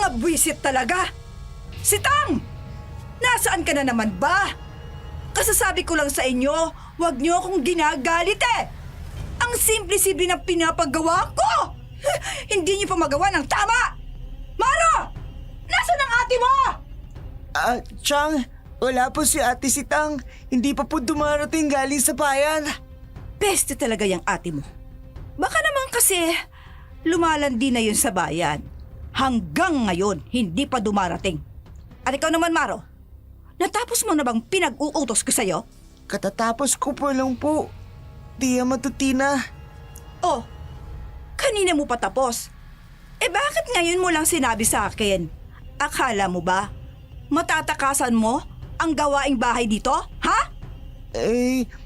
Mga buwisit talaga! Sitang! Nasaan ka na naman ba? Kasasabi ko lang sa inyo, huwag niyo akong ginagalit eh! Ang simple-simple ng pinapagawa ko! Hindi niyo pa magawa ng tama! Maro! Nasaan ang ate mo? Chang, wala po si Ate Sitang. Hindi pa po dumarating galing sa bayan. Peste talaga yung ate mo. Baka naman kasi lumalandi na yun sa bayan. Hanggang ngayon, hindi pa dumarating. At ikaw naman, Maro, natapos mo na bang pinag-uutos ko sa'yo? Katatapos ko po lang po. Tia Matutina. Oh, kanina mo pa tapos. Bakit ngayon mo lang sinabi sa akin? Akala mo ba matatakasan mo ang gawaing bahay dito? Ha?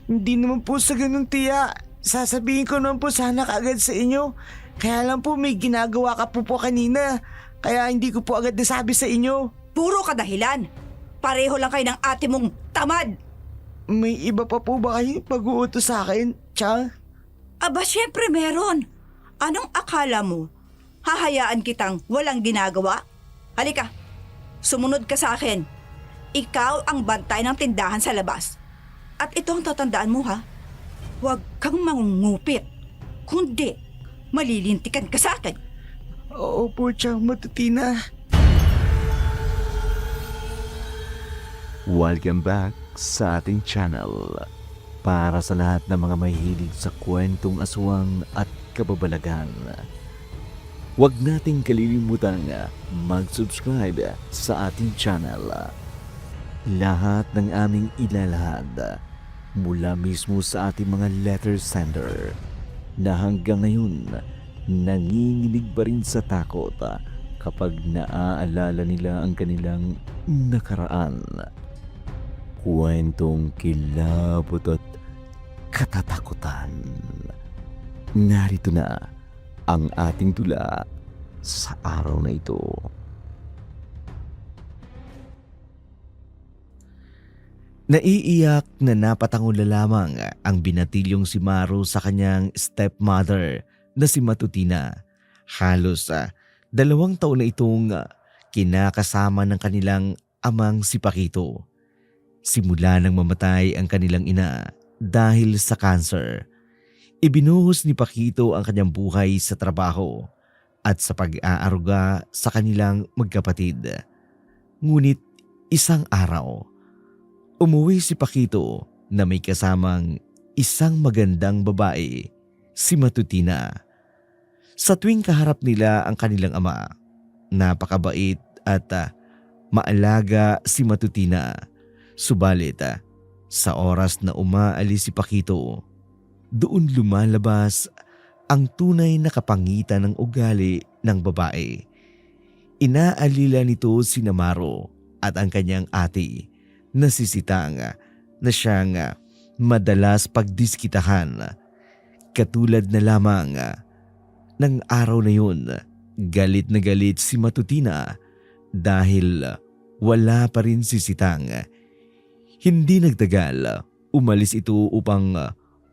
Hindi naman po sa ganun, Tia. Sasabihin ko naman po sana kaagad sa inyo. Kaya lang po may ginagawa ka po kanina. Kaya hindi ko po agad nasabi sa inyo. Puro kadahilan. Pareho lang kayo ng ate mong tamad. May iba pa po ba kayo pag-uutos sa akin, Chang? Aba, syempre meron. Anong akala mo? Hahayaan kitang walang ginagawa? Halika, sumunod ka sa akin. Ikaw ang bantay ng tindahan sa labas. At ito ang tatandaan mo, ha? Huwag kang mangungupit. Kundi, malilintikan ka sa akin. Oo po, Chang Matutina. Welcome back sa ating channel. Para sa lahat ng mga mahilig sa kwentong aswang at kababalagan, huwag nating kalilimutang mag-subscribe sa ating channel. Lahat ng aming ilalahad mula mismo sa ating mga letter sender na hanggang ngayon nanginginig pa rin sa takot kapag naaalala nila ang kanilang nakaraan. Kwentong kilabot at katatakutan. Narito na ang ating tula sa araw na ito. Naiiyak na napatangula lamang ang binatilyong si Maru sa kanyang stepmother na si Matutina. Halos 2 taon na itong kinakasama ng kanilang amang si Pakito. Simula nang mamatay ang kanilang ina dahil sa cancer, ibinuhos ni Pakito ang kanyang buhay sa trabaho at sa pag-aaruga sa kanilang magkapatid. Ngunit isang araw, umuwi si Pakito na may kasamang isang magandang babae, si Matutina. Sa tuwing kaharap nila ang kanilang ama, napakabait at maalaga si Matutina. Subalit, sa oras na umaalis si Pakito, doon lumalabas ang tunay na kapangitan ng ugali ng babae. Inaalila nito si Maro at ang kanyang ate na si Sitang na siyang madalas pagdiskitahan. Katulad na lamang ng araw na yun, galit na galit si Matutina dahil wala pa rin si Sitang. Hindi nagtagal, umalis ito upang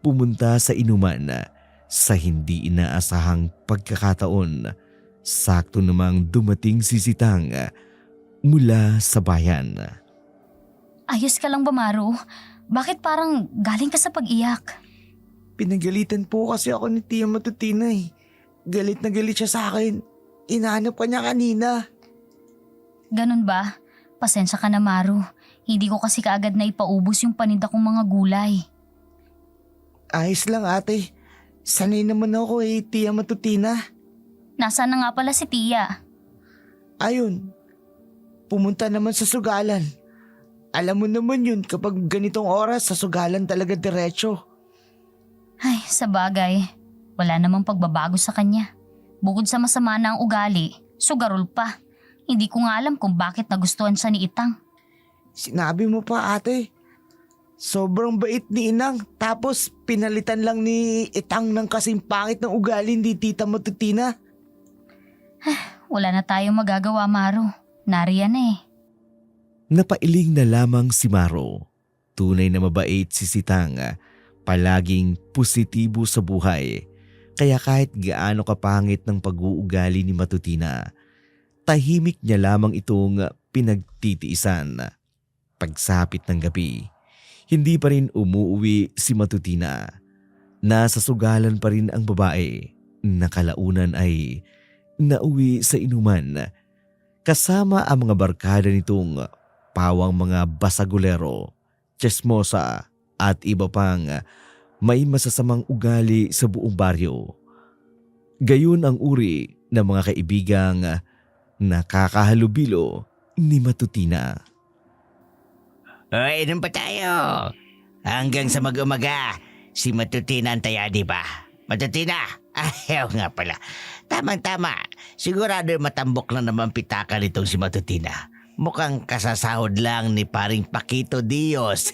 pumunta sa inuman. Sa hindi inaasahang pagkakataon, sakto namang dumating si Sitang mula sa bayan. Ayos ka lang ba, Maru? Bakit parang galing ka sa pag-iyak? Pinagalitan po kasi ako ni Tia Matutina eh. Galit na galit siya sa akin. Inahanap ka niya kanina. Ganun ba? Pasensya ka na, Maru. Hindi ko kasi kaagad na ipaubos yung paninda kong mga gulay. Ayos lang, ate. Sanay naman ako Tia Matutina. Nasaan na nga pala si Tia? Ayun, pumunta naman sa sugalan. Alam mo naman yun, kapag ganitong oras sa sugalan talaga diretso. Ay, sa bagay. Wala namang pagbabago sa kanya. Bukod sa masama na ang ugali, sugarol pa. Hindi ko nga alam kung bakit nagustuhan siya ni Itang. Sinabi mo pa, ate. Sobrang bait ni Inang, tapos pinalitan lang ni Itang ng kasing pangit ng ugali ni Tita Matutina. Wala na tayong magagawa, Maru. Nariyan eh. Napailing na lamang si Maro. Tunay na mabait si Sitang, palaging positibo sa buhay. Kaya kahit gaano kapangit ng pag-uugali ni Matutina, tahimik niya lamang itong pinagtitiisan. Pagsapit ng gabi, hindi pa rin umuwi si Matutina. Nasa sugalan pa rin ang babae. Nakalaunan ay nauwi sa inuman kasama ang mga barkada nitong pawang mga basagulero, tsesmosa at iba pang may masasamang ugali sa buong baryo. Gayon ang uri ng mga kaibigang nakakahalubilo ni Matutina. Inom pa tayo. Hanggang sa mag-umaga, si Matutina ang taya, di ba? Matutina! Ayaw nga pala. Tamang-tama. Sigurado matambok na naman pitaka nitong si Matutina. Mukhang kasasahod lang ni paring Paquito Dios.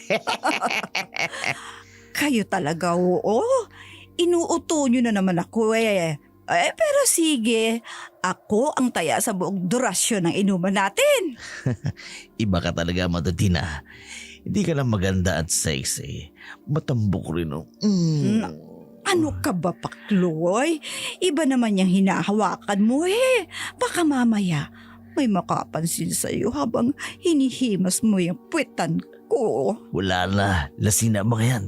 Kayo talaga, oo. Inuuto nyo na naman ako eh. Pero sige, ako ang taya sa buong durasyon ng inuman natin. Iba ka talaga, Matutina. Hindi ka lang maganda at sexy. Matambok rin, oh. Ano ka ba, Pakloy? Iba naman yung hinahawakan mo eh. Baka mamaya may makapansin sa'yo habang hinihimas mo yung puwetan ko. Wala na. Lasing na mga yan.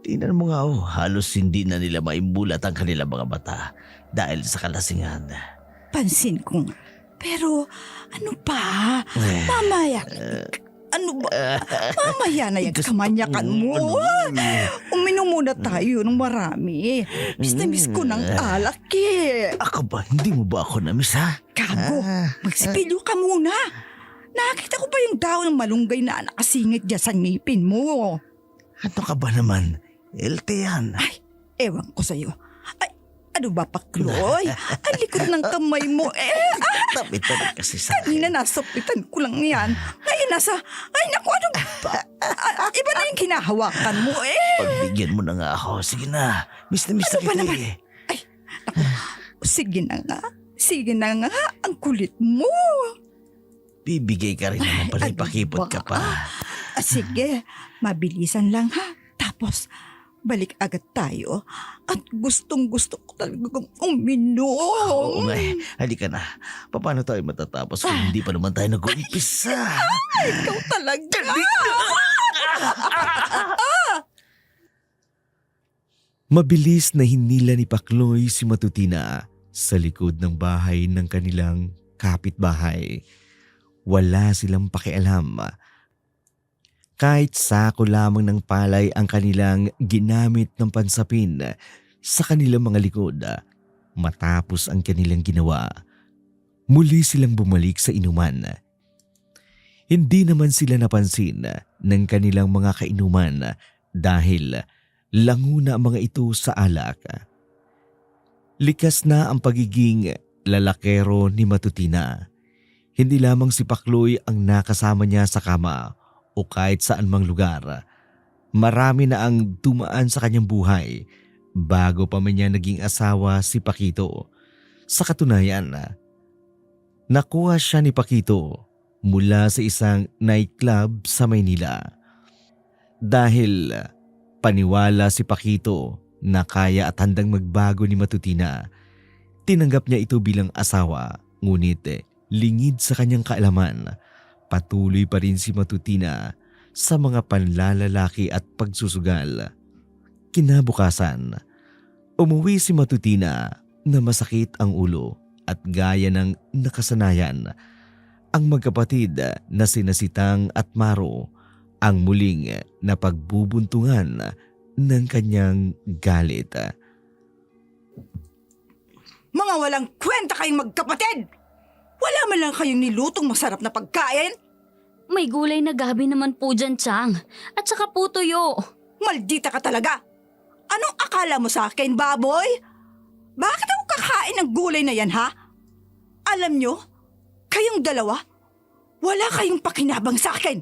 Tingnan mo nga, oh. Halos hindi na nila maimulat ang kanilang mga mata dahil sa kalasingan. Pansin ko nga. Pero ano pa? Mamaya. Ano ba? Mamaya na yung kamanyakan mo. Uminom muna tayo ng marami. Miss na miss ko ng alak eh. Ako ba? Hindi mo ba ako na-miss, ha? Gago, magsipilyo ka muna. Nakita ko pa yung daw ng malunggay na nakasingit dyan sa ngipin mo. Ano ka ba naman? Elte yan. Ay, ewan ko sa'yo. Ay, ano ba, Pakloy? Ang likod ng kamay mo eh. Tapit na kasi sa akin. Kanina nasopitan ko lang yan. Ngayon ay naku, ano ba? Iba na yung kinahawakan mo eh. Pagbigyan mo na nga ako. Sige na. Miss na miss Ano na ba kita naman? eh. Ay, naku, sige na nga. Sige na nga, ang kulit mo. Bibigay ka rin naman pala. Ano Ipakipot ka ba? pa. Sige, mabilisan lang ha. Tapos, balik agad tayo. At gustong-gusto ko talagang uminom. Oo nga eh. Halika na. Paano tayo matatapos kung hindi pa naman tayo nag-uumpisa? Ikaw talaga. Mabilis na hinila ni Pakloy si Matutina sa likod ng bahay ng kanilang kapitbahay. Wala silang pakialam. Kahit sako lamang ng palay ang kanilang ginamit ng pansapin sa kanilang mga likod, matapos ang kanilang ginawa, muli silang bumalik sa inuman. Hindi naman sila napansin ng kanilang mga kainuman dahil languna ang mga ito sa alak. Likas na ang pagiging lalakero ni Matutina. Hindi lamang si Pakloy ang nakasama niya sa kama o kahit saan mang lugar. Marami na ang dumaan sa kanyang buhay bago pa man niya naging asawa si Paquito. Sa katunayan, nakuha siya ni Paquito mula sa isang nightclub sa Maynila. Dahil paniwala si Paquito na kaya at handang magbago ni Matutina, tinanggap niya ito bilang asawa, ngunit lingid sa kanyang kaalaman, patuloy pa rin si Matutina sa mga panlalalaki at pagsusugal. Kinabukasan, umuwi si Matutina na masakit ang ulo at gaya ng nakasanayan. Ang magkapatid na sina Sitang at Maro ang muling napagbubuntungan ng kanyang galit. Mga walang kwenta kayong magkapatid! Wala man lang kayong nilutong masarap na pagkain? May gulay na gabi naman po dyan, Chang. At saka po tuyo. Maldita ka talaga! Anong akala mo sa akin, baboy? Bakit ako kakain ng gulay na yan, ha? Alam nyo, kayong dalawa, wala kayong pakinabang sa akin.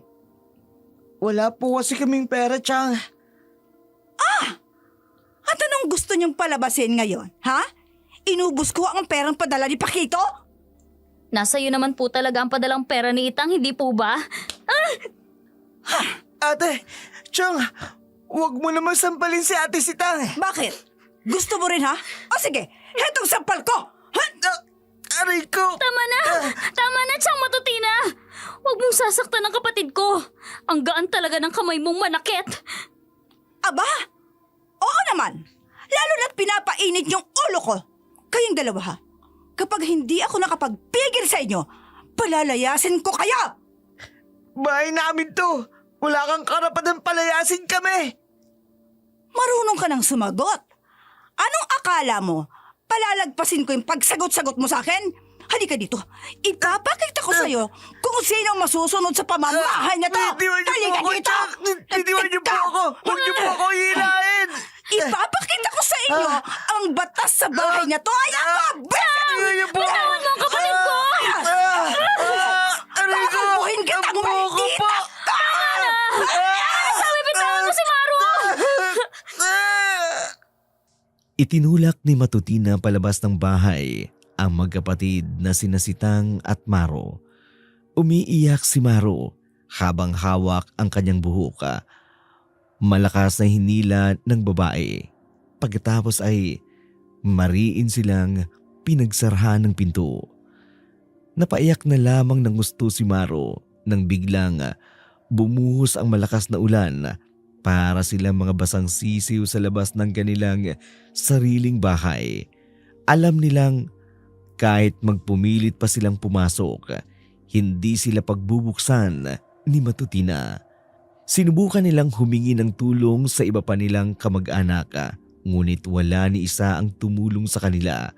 Wala po kasi kaming pera, Chang. At anong gusto niyong palabasin ngayon, ha? Inubos ko ang perang padala ni Paquito? Nasa iyo naman po talaga ang padalang pera ni Itang, hindi po ba? Ate, Chang, huwag mo naman sampalin si Ate Sitang. Bakit? Gusto mo rin, ha? O sige, hetong sampal ko! Ha? Aray ko! Tama na! Tama na, Chang Matutina! Huwag mong sasaktan ang kapatid ko. Ang gaan talaga ng kamay mong manakit. Aba, oo naman. Lalo na't pinapainit yung ulo ko. Kayong dalawa ha. Kapag hindi ako nakapagpigil sa inyo, palalayasin ko kayo! Bahay namin to! Wala kang karapatang palayasin kami! Marunong ka nang sumagot. Anong akala mo? Palalagpasin ko yung pagsagot-sagot mo sa akin? Halika dito. Ipapakita ko sa'yo kung sino ang masusunod sa pamamahay na to. Bitiwan niyo Halika po ako, dito. Chang! Bitiwan niyo po ako! Huwag niyo po ako hilahin! Ipapakita ko sa inyo ang batas sa bahay na to. Ay ako! Bitiwan niyo po ako! Bitawan mo ang kapatid ko! Aray ko! Tatakbuhin kitang Ang buhok ko po! Sabi, bitawan mo si Maru! Itinulak ni Matutina palabas ng bahay ang magkapatid na sina Sitang at Maro. Umiiyak si Maro habang hawak ang kanyang buhok. Malakas na hinila ng babae. Pagkatapos ay mariin silang pinagsarhan ng pinto. Napaiyak na lamang ng gusto si Maro nang biglang bumuhos ang malakas na ulan para silang mga basang sisiw sa labas ng kanilang sariling bahay. Alam nilang kahit magpumilit pa silang pumasok, hindi sila pagbubuksan ni Matutina. Sinubukan nilang humingi ng tulong sa iba pa nilang kamag-anak, ngunit wala ni isa ang tumulong sa kanila.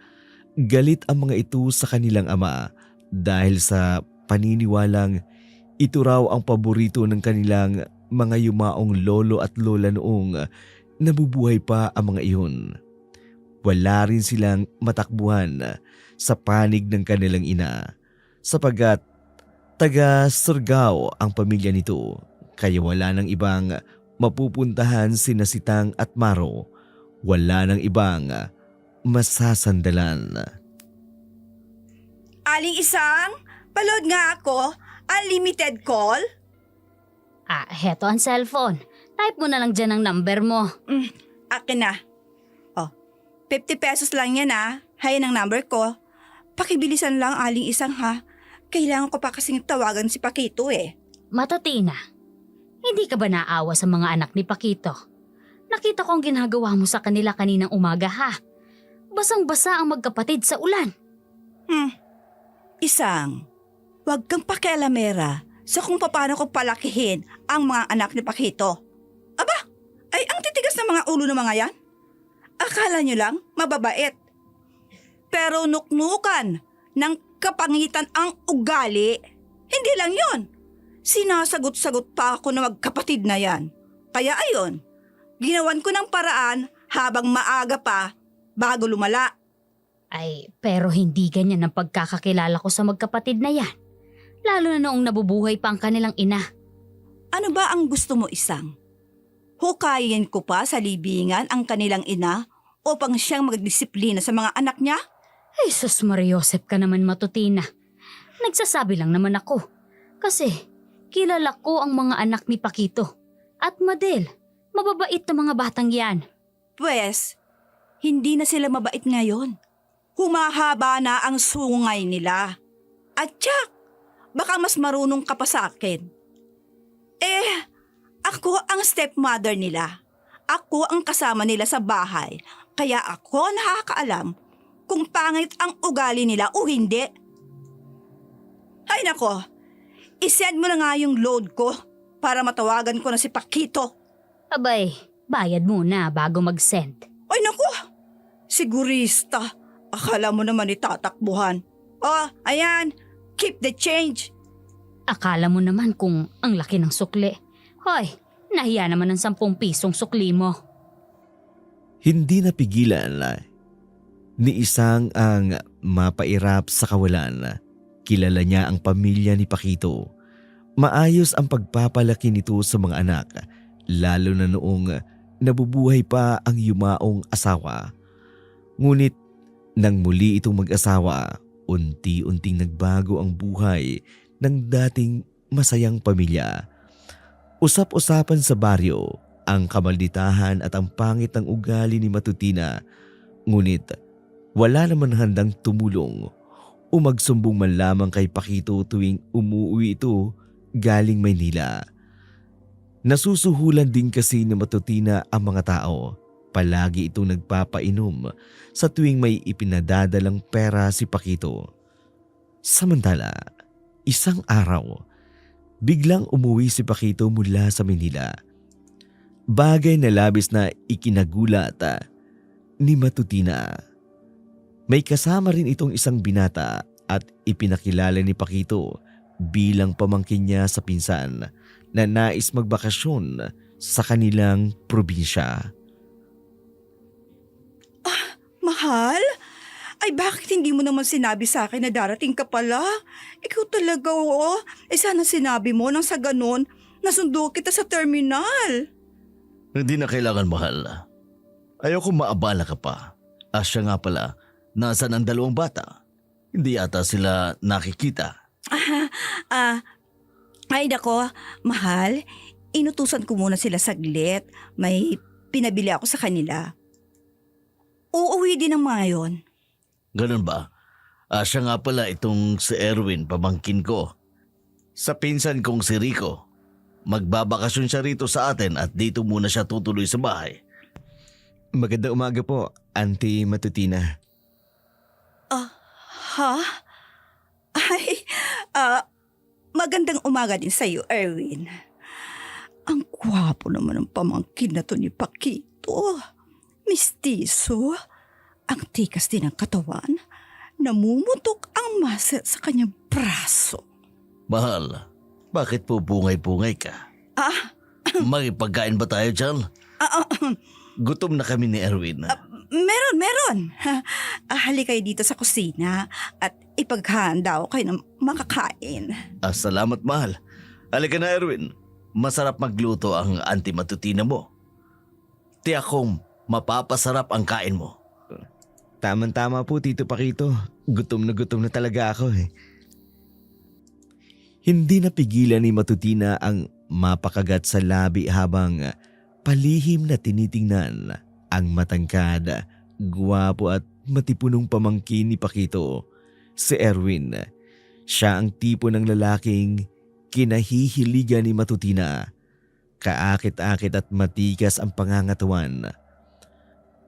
Galit ang mga ito sa kanilang ama dahil sa paniniwalang ito raw ang paborito ng kanilang mga yumaong lolo at lola noong nabubuhay pa ang mga iyon. Wala rin silang matakbuhan sa panig ng kanilang ina sapagkat taga Surigao ang pamilya nito, kaya wala nang ibang mapupuntahan sina Sitang at Maro. Wala nang ibang masasandalan. Aling Isang, palood nga ako. Unlimited call? Heto ang cellphone. Type mo na lang dyan ang number mo. Akin na. 50 pesos lang yan Hayan ang number ko. Pakibilisan lang, Aling Isang ha. Kailangan ko pa kasing tawagan si Pakito Matutina, hindi ka ba naawa sa mga anak ni Pakito? Nakita ko ang ginagawa mo sa kanila kaninang umaga ha. Basang-basa ang magkapatid sa ulan. Isang, wag kang pakialamera sa kung paano ko palakihin ang mga anak ni Pakito. Aba, ay ang titigas ng mga ulo ng mga yan. Akala nyo lang mababait. Pero nuknukan ng kapangitan ang ugali. Hindi lang yon. Sinasagot-sagot pa ako na magkapatid na yan. Kaya ayon, ginawan ko ng paraan habang maaga pa bago lumala. Ay, pero hindi ganyan ang pagkakakilala ko sa magkapatid na yan. Lalo na noong nabubuhay pa ang kanilang ina. Ano ba ang gusto mo, Isang? Hukayin ko pa sa libingan ang kanilang ina upang siyang magdisiplina sa mga anak niya? Ay, sus Mariosep ka naman, Matutina. Nagsasabi lang naman ako. Kasi kilala ko ang mga anak ni Pakito. At Madel, mababait na mga batang yan. Pwes, hindi na sila mabait ngayon. Humahaba na ang sungay nila. At tsak, baka mas marunong ka pa sa akin. Ako ang stepmother nila. Ako ang kasama nila sa bahay. Kaya ako nakakaalam kung pangit ang ugali nila o hindi. Ay nako, isend mo na nga yung load ko para matawagan ko na si Pakito. Abay, bayad muna bago mag-send. Ay nako, sigurista. Akala mo naman itatakbuhan. Ayan, keep the change. Akala mo naman kung ang laki ng sukli. Hoy, nahiya naman ng 10 pisong sukli mo. Hindi napigilan ni Isang ang mapairap sa kawalan. Kilala niya ang pamilya ni Pakito. Maayos ang pagpapalaki nito sa mga anak, lalo na noong nabubuhay pa ang yumaong asawa. Ngunit nang muli itong mag-asawa, unti-unting nagbago ang buhay ng dating masayang pamilya. Usap-usapan sa baryo ang kamalditahan at ang pangit ng ugali ni Matutina. Ngunit wala naman handang tumulong o magsumbong man lamang kay Pakito tuwing umuwi ito galing Maynila. Nasusuhulan din kasi ni Matutina ang mga tao. Palagi itong nagpapainom sa tuwing may ipinadadalang pera si Pakito. Samantala, isang araw, biglang umuwi si Pakito mula sa Manila. Bagay na labis na ikinagulat ni Matutina. May kasama rin itong isang binata at ipinakilala ni Pakito bilang pamangkin niya sa pinsan na nais magbakasyon sa kanilang probinsya. Mahal? Ay bakit hindi mo naman sinabi sa akin na darating ka pala? Ikaw talaga oo. Sana sinabi mo nang sa ganon, nasundo kita sa terminal. Hindi na kailangan, mahal. Ayoko maabala ka pa. Siya nga pala, nasaan ang dalawang bata? Hindi yata sila nakikita. Ay nako, mahal. Inutusan ko muna sila saglit. May pinabili ako sa kanila. Uuwi din ang mga yon. Ganun ba? Siya nga pala itong si Erwin, pamangkin ko. Sa pinsan kong si Rico. Magbabakasyon siya rito sa atin at dito muna siya tutuloy sa bahay. Magandang umaga po, Auntie Matutina. Ha? Ay, magandang umaga din sa iyo, Erwin. Ang gwapo naman ng pamangkin na to ni Pakito. Mistiso. Ang tikas din ng katawan. Namumutok ang muscle sa kanyang braso. Mahal, bakit po bungay-bungay ka? May pagkain ba tayo dyan? Gutom na kami ni Erwin. Meron. Halika kayo dito sa kusina at ipaghahanda ko kayo ng makakain. Salamat, mahal. Halika na, Erwin. Masarap magluto ang Auntie Matutina mo. Tiyak kong mapapasarap ang kain mo. Tama-tama po, Tito Pakito. Gutom na talaga ako eh. Hindi napigilan ni Matutina ang mapakagat sa labi habang palihim na tinitingnan ang matangkad, gwapo at matipunong pamangkin ni Pakito, si Erwin. Siya ang tipo ng lalaking kinahihiligan ni Matutina. Kaakit-akit at matikas ang pangangatawan.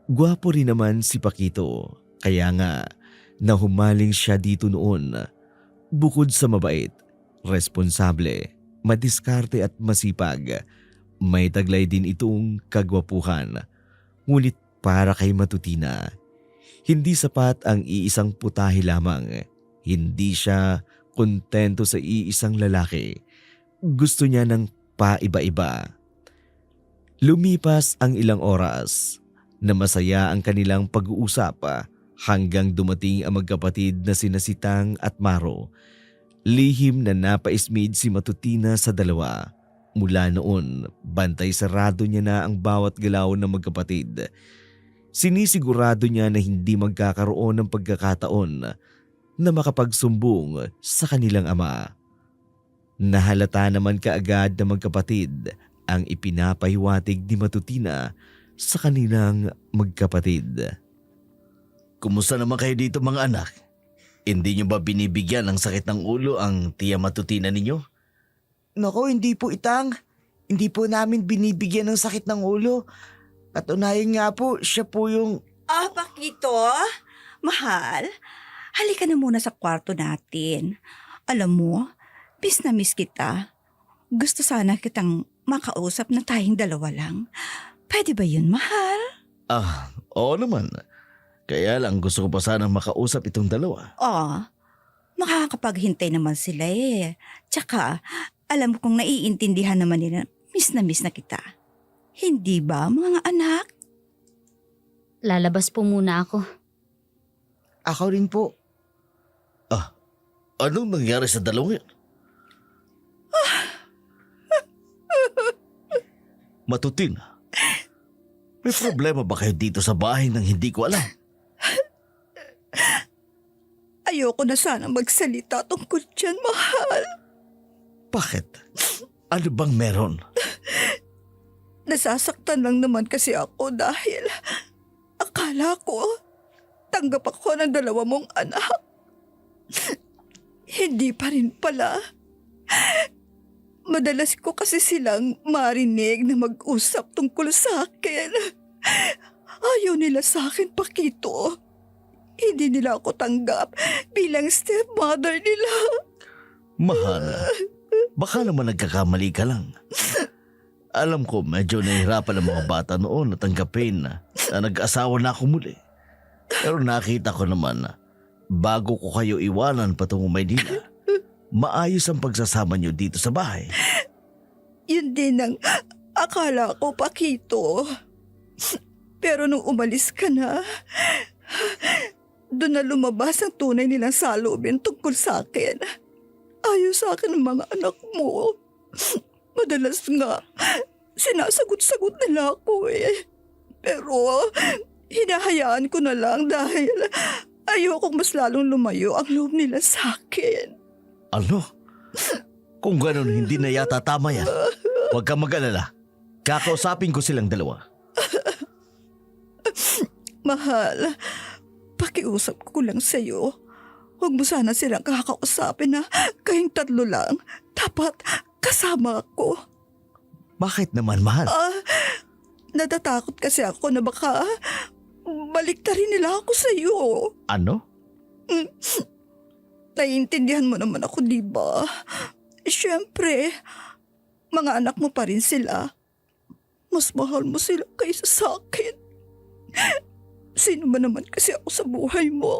Gwapo rin naman si Pakito, kaya nga nahumaling siya dito noon. Bukod sa mabait, responsable, madiskarte at masipag, may taglay din itong kagwapuhan. Ngunit para kay Matutina, hindi sapat ang iisang putahe lamang. Hindi siya kontento sa iisang lalaki. Gusto niya ng paiba-iba. Lumipas ang ilang oras na masaya ang kanilang pag-uusap hanggang dumating ang magkapatid na sina Sitang at Maro. Lihim na napaismid si Matutina sa dalawa. Mula noon, bantay sarado niya na ang bawat galaw ng magkapatid. Sinisigurado niya na hindi magkakaroon ng pagkakataon na makapagsumbong sa kanilang ama. Nahalata naman kaagad na magkapatid ang ipinapahiwatig ni Matutina sa kanilang magkapatid. Kumusta naman kayo dito, mga anak? Hindi niyo ba binibigyan ng sakit ng ulo ang tiya Matutina ninyo? Nako, hindi po, Itang. Hindi po namin binibigyan ng sakit ng ulo. Katunayan nga po, siya po yung... Pakito, mahal, halika na muna sa kwarto natin. Alam mo, miss na miss kita. Gusto sana kitang makausap na tayong dalawa lang. Pwede ba yun, mahal? Oo naman. Kaya lang gusto ko pa sanang makausap itong dalawa. Makakapaghintay naman sila eh. Tsaka, alam kong naiintindihan naman nila, miss na kita. Hindi ba, mga anak? Lalabas po muna ako. Ako rin po. Anong nangyari sa dalawang yun? Matutina, may problema ba kayo dito sa bahay nang hindi ko alam? Ayoko na sana magsalita tungkol dyan, mahal. Bakit? Ano bang meron? Nasasaktan lang naman kasi ako dahil akala ko tanggap ako ng dalawa mong anak. Hindi pa rin pala. Madalas ko kasi silang marinig na mag-usap tungkol sa akin. Ayaw nila sa akin, Pakito. Hindi nila ako tanggap bilang stepmother nila. Mahal, baka naman nagkakamali ka lang. Alam ko medyo nahihirapan ang mga bata noon na tanggapin na nag-asawa na ako muli. Pero nakita ko naman na bago ko kayo iwanan patungong Maynila, maayos ang pagsasama niyo dito sa bahay. Yun din ang akala ko, Pakito. Pero nung umalis ka na, doon na lumabas ang tunay nilang salubin tungkol sa akin. Ayaw sa akin ng mga anak mo. Madalas nga, sinasagot-sagot nila ako eh. Pero hinahayaan ko na lang dahil ayokong mas lalong lumayo ang loob nila sa akin. Ano? Kung ganun, hindi na yata tama yan. Huwag kang mag-alala. Kakausapin ko silang dalawa. Mahal, pakiusap ko lang sa'yo. Huwag mo sana silang kakausapin na kayong tatlo lang. Dapat kasama ako. Bakit naman, mahal? Natatakot kasi ako na baka baliktarin nila ako sa'yo. Ano? Naiintindihan mo naman ako, di ba? Siyempre, mga anak mo pa rin sila. Mas mahal mo sila kaysa sa akin. Sino ba naman kasi ako sa buhay mo?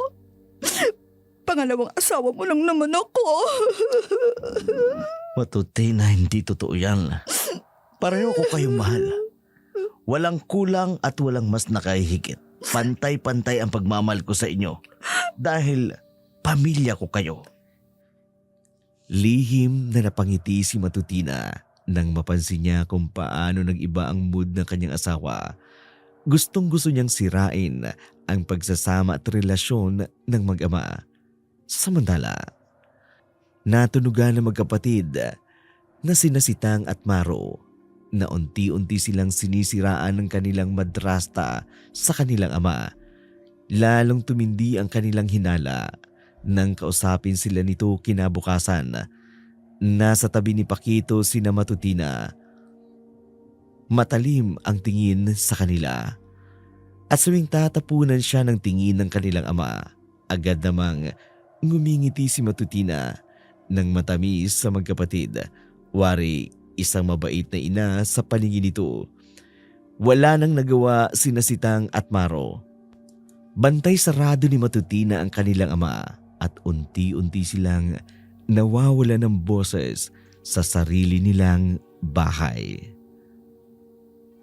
Pangalawang asawa mo lang naman ako. Matuti na hindi totoo yan. Pareho ko kayong mahal. Walang kulang at walang mas nakahihigit. Pantay-pantay ang pagmamahal ko sa inyo. Dahil pamilya ko kayo. Lihim na napangiti si Matutina nang mapansin niya kung paano nag-iba ang mood ng kanyang asawa. Gustong-gusto niyang sirain ang pagsasama at relasyon ng mag-ama. Samantala, natunugan ng magkapatid na sina Sitang at Maro na unti-unti silang sinisiraan ng kanilang madrasta sa kanilang ama. Lalong tumindi ang kanilang hinala nang kausapin sila nito kinabukasan. Nasa tabi ni Pakito sina Matutina. Matalim ang tingin sa kanila. At suwing tatapunan siya ng tingin ng kanilang ama, agad namang ngumingiti si Matutina ng matamis sa magkapatid. Wari, isang mabait na ina sa paningin nito. Wala nang nagawa sina Sitang at Maro. Bantay sarado ni Matutina ang kanilang ama at unti-unti silang nawawala ng boses sa sarili nilang bahay.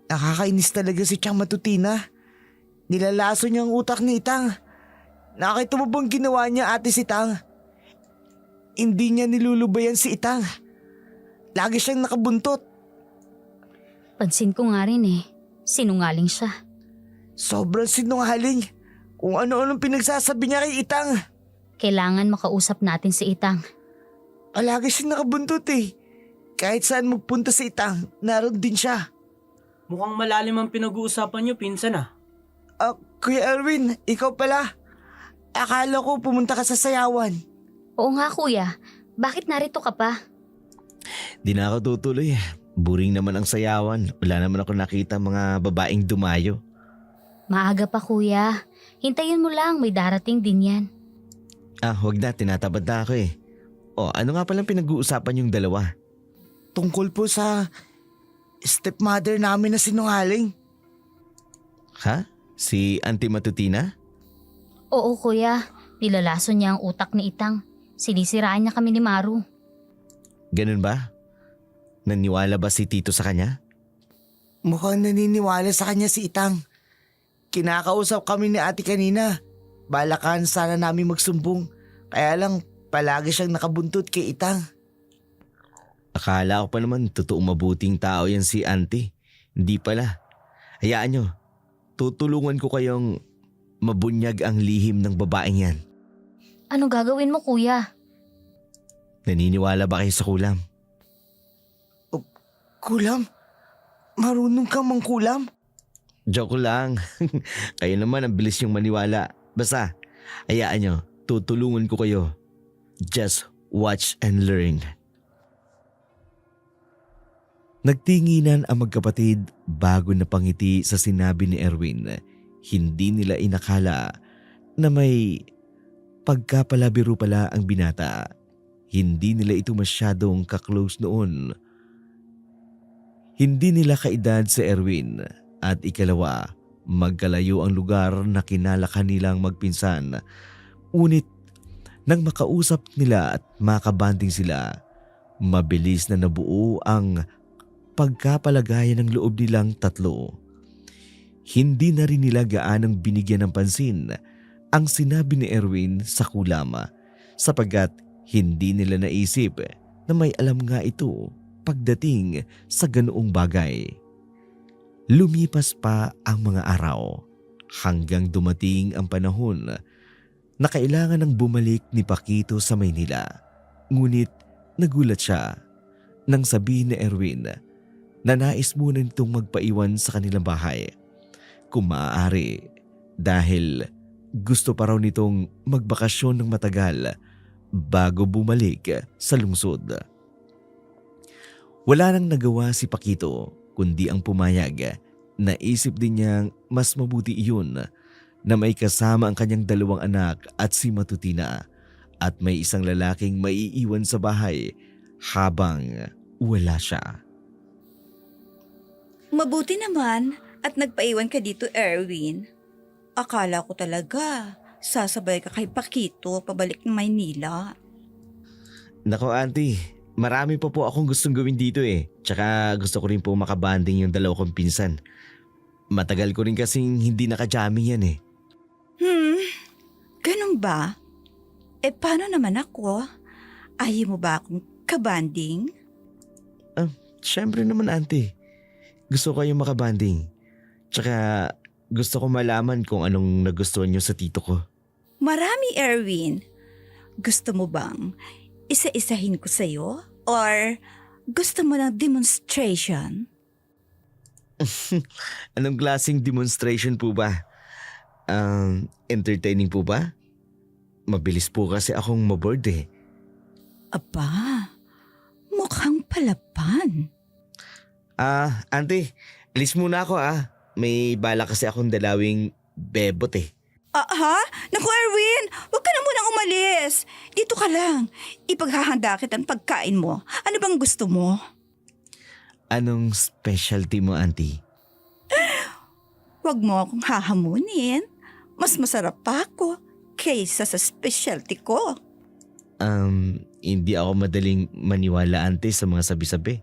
Nakakainis talaga si Chang Matutina. Nilalaso niya ang utak ni Itang. Nakita mo bang ginawa niya, Ate Sitang? Hindi niya nilulubayan si Itang. Lagi siyang nakabuntot. Pansin ko nga rin eh. Sinungaling siya. Sobrang sinungaling. Kung ano-anong pinagsasabi niya kay Itang. Kailangan makausap natin si Itang. Palagi siyang nakabuntot eh. Kahit saan magpunta si Itang, naroon din siya. Mukhang malalim ang pinag-uusapan niyo, pinsan ah. Kuya Erwin, ikaw pala. Akala ko pumunta ka sa sayawan. Oo nga kuya, bakit narito ka pa? Di na ako tutuloy. Boring naman ang sayawan. Wala naman ako nakita mga babaeng dumayo. Maaga pa kuya, hintayin mo lang, may darating din yan. Huwag na. Tinatabad na ako eh. Ano nga palang pinag-uusapan yung dalawa? Tungkol po sa stepmother namin na sinungaling. Ha? Si Auntie Matutina? Oo kuya, nilalaso niya ang utak ni Itang. Sinisiraan niya kami ni Maru. Ganun ba? Naniwala ba si Tito sa kanya? Mukhang naniniwala sa kanya si Itang. Kinakausap kami ni ate kanina. Balakan sana namin magsumbong. Kaya lang palagi siyang nakabuntot kay Itang. Akala ko pa naman totoong mabuting tao yan si Auntie. Hindi pala. Hayaan nyo. Tutulungan ko kayong mabunyag ang lihim ng babaeng yan. Ano gagawin mo kuya? Naniniwala ba kayo sa kulam? Kulam? Marunong kang mangkulam? Joke lang. Kayo naman ang bilis yung maniwala. Basta, hayaan nyo. Tutulungan ko kayo. Just watch and learn. Nagtinginan ang magkapatid bago napangiti sa sinabi ni Erwin. Hindi nila inakala na may pagkapalabiro pala ang binata. Hindi nila ito masyadong kaklose noon. Hindi nila kaedad si Erwin at ikalawa, magkalayo ang lugar na kinalakan nilang magpinsan. Ngunit nang makausap nila at makabanding sila, mabilis na nabuo ang pagkapalagayan ng loob nilang tatlo. Hindi na rin nila gaanong binigyan ng pansin ang sinabi ni Erwin sa kulama sapagkat hindi nila naisip na may alam nga ito pagdating sa ganoong bagay. Lumipas pa ang mga araw hanggang dumating ang panahon na kailangan ng bumalik ni Paquito sa Maynila. Ngunit nagulat siya nang sabihin ni Erwin na nais muna nitong magpaiwan sa kanilang bahay kung maaari dahil gusto pa raw nitong magbakasyon ng matagal bago bumalik sa lungsod. Wala nang nagawa si Paquito kundi ang pumayag. Naisip din niyang mas mabuti iyon na may kasama ang kanyang 2 anak at si Matutina at may isang lalaking maiiwan sa bahay habang wala siya. Mabuti naman at nagpaiwan ka dito, Erwin. Akala ko talaga sasabay ka kay Paquito pabalik ng Maynila. Nako auntie, marami pa po akong gustong gawin dito eh. Tsaka gusto ko rin po makabanding yung 2 kong pinsan. Matagal ko rin kasing hindi nakajamming yan eh. Ganun ba? Paano naman ako? Ayaw mo ba akong kabanding? Siyempre naman auntie. Gusto ko kayong makabanding. Tsaka gusto ko malaman kung anong nagustuhan nyo sa tito ko. Marami, Erwin. Gusto mo bang isa-isahin ko sa'yo? Or gusto mo ng demonstration? Anong klaseng demonstration po ba? Entertaining po ba? Mabilis po kasi akong maboard eh. Aba, mukhang palapan. Auntie, alis muna ako ah. May bala kasi akong dalawing bebot eh. Ha? Naku, Erwin, huwag ka na munang umalis. Dito ka lang. Ipaghahanda kita ang pagkain mo. Ano bang gusto mo? Anong specialty mo, auntie? Huwag mo akong hahamunin. Mas masarap pa ako kaysa sa specialty ko. Hindi ako madaling maniwala, auntie, sa mga sabi-sabi.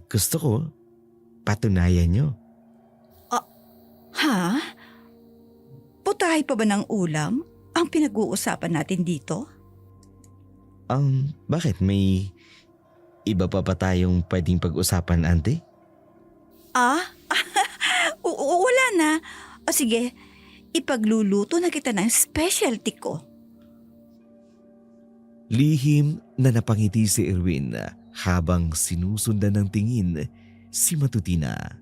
Gusto ko, patunayan nyo. Ha? Putahe pa ba ng ulam ang pinag-uusapan natin dito? Bakit? May iba pa tayong pwedeng pag-usapan, auntie? Wala na. O sige, ipagluluto na kita ng specialty ko. Lihim na napangiti si Erwin habang sinusundan ng tingin si Matutina.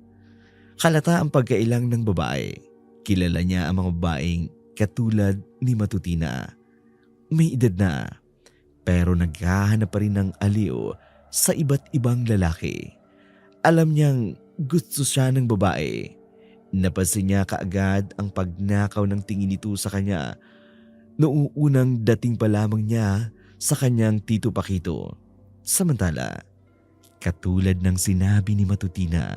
Halata ang pagkailang ng babae. Kilala niya ang mga babaeng katulad ni Matutina. May edad na, pero naghahanap pa rin ng aliw sa iba't ibang lalaki. Alam niyang gusto siya ng babae. Napansin niya kaagad ang pagnakaw ng tingin nito sa kanya noong unang dating pa lamang niya sa kanyang tito Paquito. Samantala, katulad ng sinabi ni Matutina,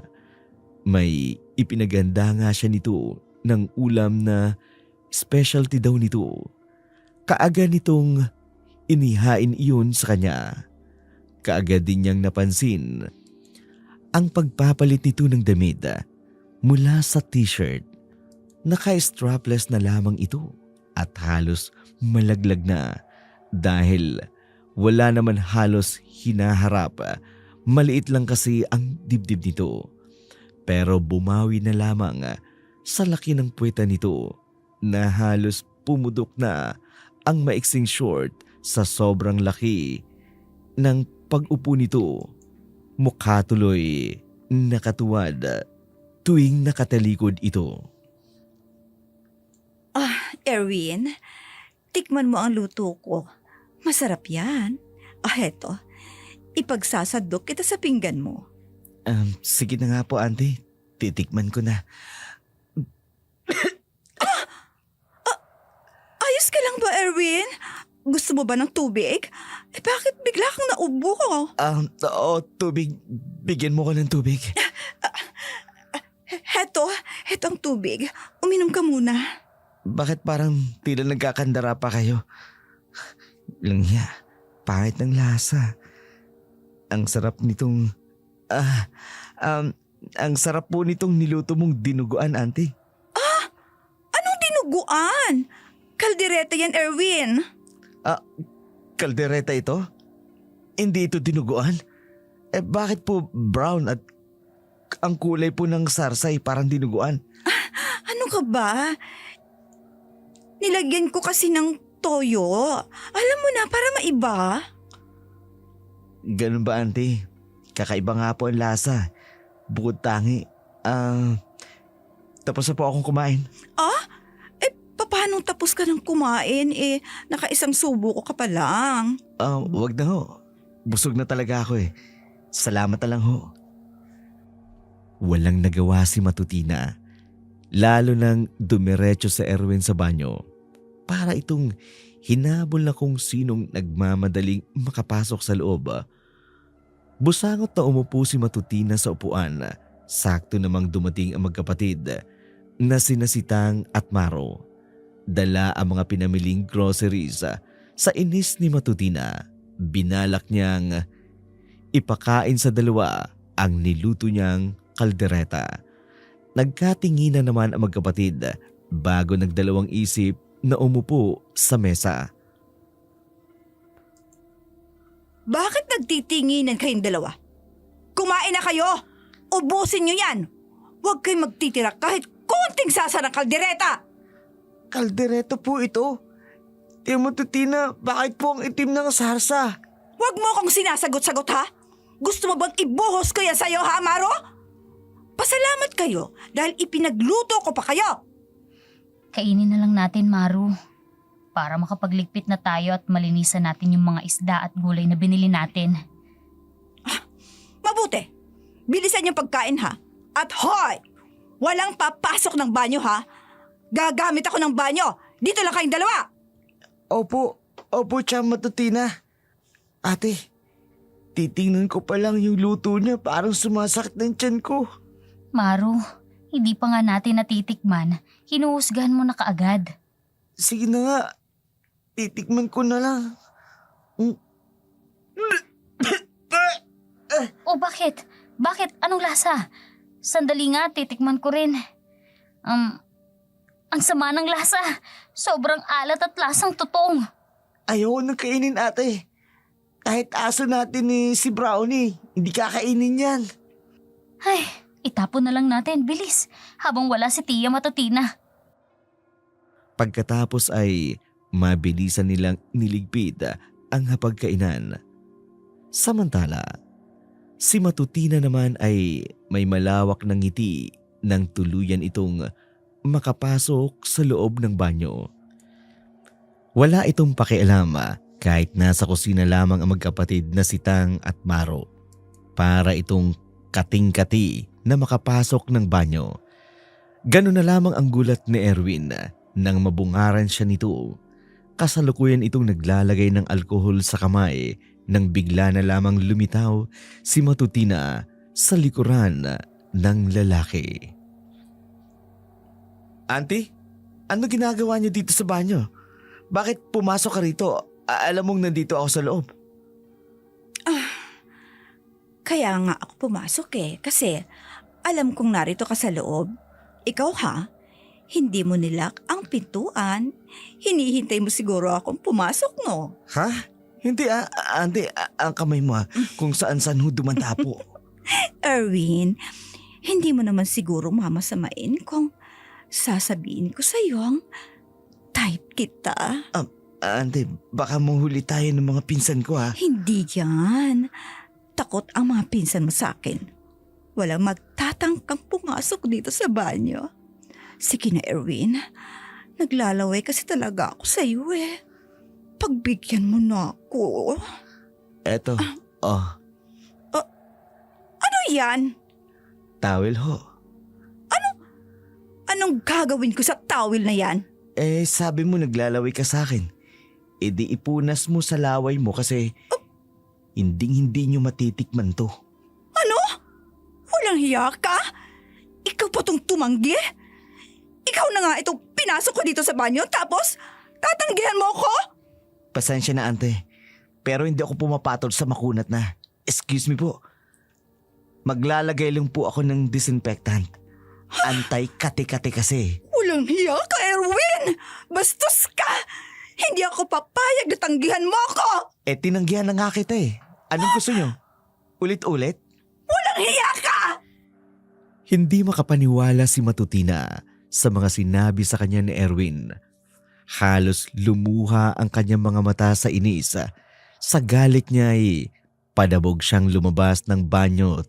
may ipinaganda nga siya nito ng ulam na specialty daw nito. Kaagad nitong inihain iyon sa kanya. Kaagad din niyang napansin ang pagpapalit nito ng damit mula sa t-shirt. Naka-strapless na lamang ito at halos malaglag na dahil wala naman halos hinaharap. Maliit lang kasi ang dibdib nito. Pero bumawi na lamang sa laki ng puweta nito na halos pumudok na ang maiksing short sa sobrang laki ng pag-upo nito. Mukha tuloy nakatuwad tuwing nakatalikod ito. Erwin, tikman mo ang luto ko. Masarap yan. Heto. Ipagsasadok kita sa pinggan mo. Sige na nga po, auntie. Titikman ko na. Ayos ka lang ba, Erwin? Gusto mo ba ng tubig? Bakit bigla kang naubo ko? Oo, tubig. Bigyan mo ko ng tubig. Heto ang tubig. Uminom ka muna. Bakit parang tila nagkakandara pa kayo? Langya, pangit ng lasa. Ang sarap nitong... ang sarap po nitong niluto mong dinuguan, auntie. Anong dinuguan? Kaldereta yan, Erwin. Kaldereta ito? Hindi ito dinuguan? Bakit po brown at ang kulay po ng sarsay parang dinuguan? Ano ka ba? Nilagyan ko kasi ng toyo. Alam mo na, para maiba. Ganun ba, auntie? Kakaiba nga po ang lasa. Bukod tangi. Tapos na po akong kumain. Paano tapos ka ng kumain? Nakaisang subo ko ka pa lang. Wag na ho. Busog na talaga ako eh. Salamat na lang ho. Walang nagawa si Matutina. Lalo nang dumiretso sa Erwin sa banyo. Para itong hinabol na kung sinong nagmamadaling makapasok sa loob. Busangot na umupo si Matutina sa upuan. Sakto namang dumating ang magkapatid na sina Sitang at Maro. Dala ang mga pinamiling groceries. Sa inis ni Matutina, binalak niyang ipakain sa dalawa ang niluto niyang kaldereta. Nagkatinginan naman ang magkapatid bago nagdalawang isip na umupo sa mesa. Bakit nagtitinginan kayong dalawa? Kumain na kayo! Ubusin nyo yan! Huwag kayong magtitira kahit konting sasa ng kaldereta! Kaldereta po ito. Tiyo Matutina, bakit po ang itim ng sarsa? Huwag mo akong sinasagot-sagot ha? Gusto mo bang ibuhos ko yan sa'yo ha, Maro? Pasalamat kayo dahil ipinagluto ko pa kayo. Kainin na lang natin, Maru. Para makapagligpit na tayo at malinisan natin yung mga isda at gulay na binili natin. Mabuti. Bilisan yung pagkain ha. At hoy! Walang papasok ng banyo ha. Gagamit ako ng banyo. Dito lang kayong dalawa. Opo, Tiyo Matutina. Ate, titingnan ko pa lang yung luto niya, parang sumasakit ng tiyan ko. Maru, hindi pa nga natin natitikman. Hinuhusgahan mo na kaagad. Sige na nga, titikman ko na lang. Oh, bakit? Bakit? Anong lasa? Sandali nga, titikman ko rin. Ang sama ng lasa. Sobrang alat at lasang tutong. Ayoko nang kainin, ate. Kahit aso natin ni si Brownie, hindi kakainin yan. Ay, itapon na lang natin, bilis. Habang wala si Tia Matutina. Pagkatapos ay mabilisan nilang niligpit ang hapagkainan. Samantala, si Matutina naman ay may malawak ng ngiti nang tuluyan itong makapasok sa loob ng banyo. Wala itong pakialam kahit nasa kusina lamang ang magkapatid na Sitang at Maro. Para itong kating-kati na makapasok ng banyo. Ganun na lamang ang gulat ni Erwin nang mabungaran siya nito. Kasalukuyan itong naglalagay ng alkohol sa kamay nang bigla na lamang lumitaw si Matutina sa likuran ng lalaki. Auntie, ano ginagawa niyo dito sa banyo? Bakit pumasok ka rito? Alam mong nandito ako sa loob. Kaya nga ako pumasok kasi alam kong narito ka sa loob. Ikaw ha, hindi mo nilak ang pintuan. Hinihintay mo siguro akong pumasok no? Ha? Hindi auntie, ang kamay mo kung saan-saan ho dumanta po. Erwin, hindi mo naman siguro mamasamain kung sasabihin ko sa'yo ang type kita. Auntie, baka mahuli tayo ng mga pinsan ko ha. Hindi yan. Takot ang mga pinsan mo sa akin. Walang magtatangkang pumasok dito sa banyo. Sige na, Erwin. Naglalaway kasi talaga ako sa iyo eh. pagbigyan mo na ako. Eto, oh, Ano yan? towel ho. Anong gagawin ko sa towel na yan? Eh, sabi mo naglalaway ka sa akin. E di ipunas mo sa laway mo kasi hindi nyo matitikman to. Ano? Walang hiya ka? Ikaw pa tong tumanggi? Ikaw na nga itong pinasok ko dito sa banyo tapos tatanggihan mo ako? Pasensya na, ante. Pero hindi ako pumapatol sa makunat na. Excuse me po. Maglalagay lang po ako ng disinfectant. Antay-kate-kate kasi. Walang hiya ka, Erwin! Bastos ka! Hindi ako papayag na tanggihan mo ako! Eh, tinanggihan na nga kita eh. Anong gusto nyo? Ulit-ulit? Walang hiya ka! Hindi makapaniwala si Matutina sa mga sinabi sa kanya ni Erwin. Halos lumuha ang kanyang mga mata sa inis. Sa galit niya ay padabog siyang lumabas ng banyo.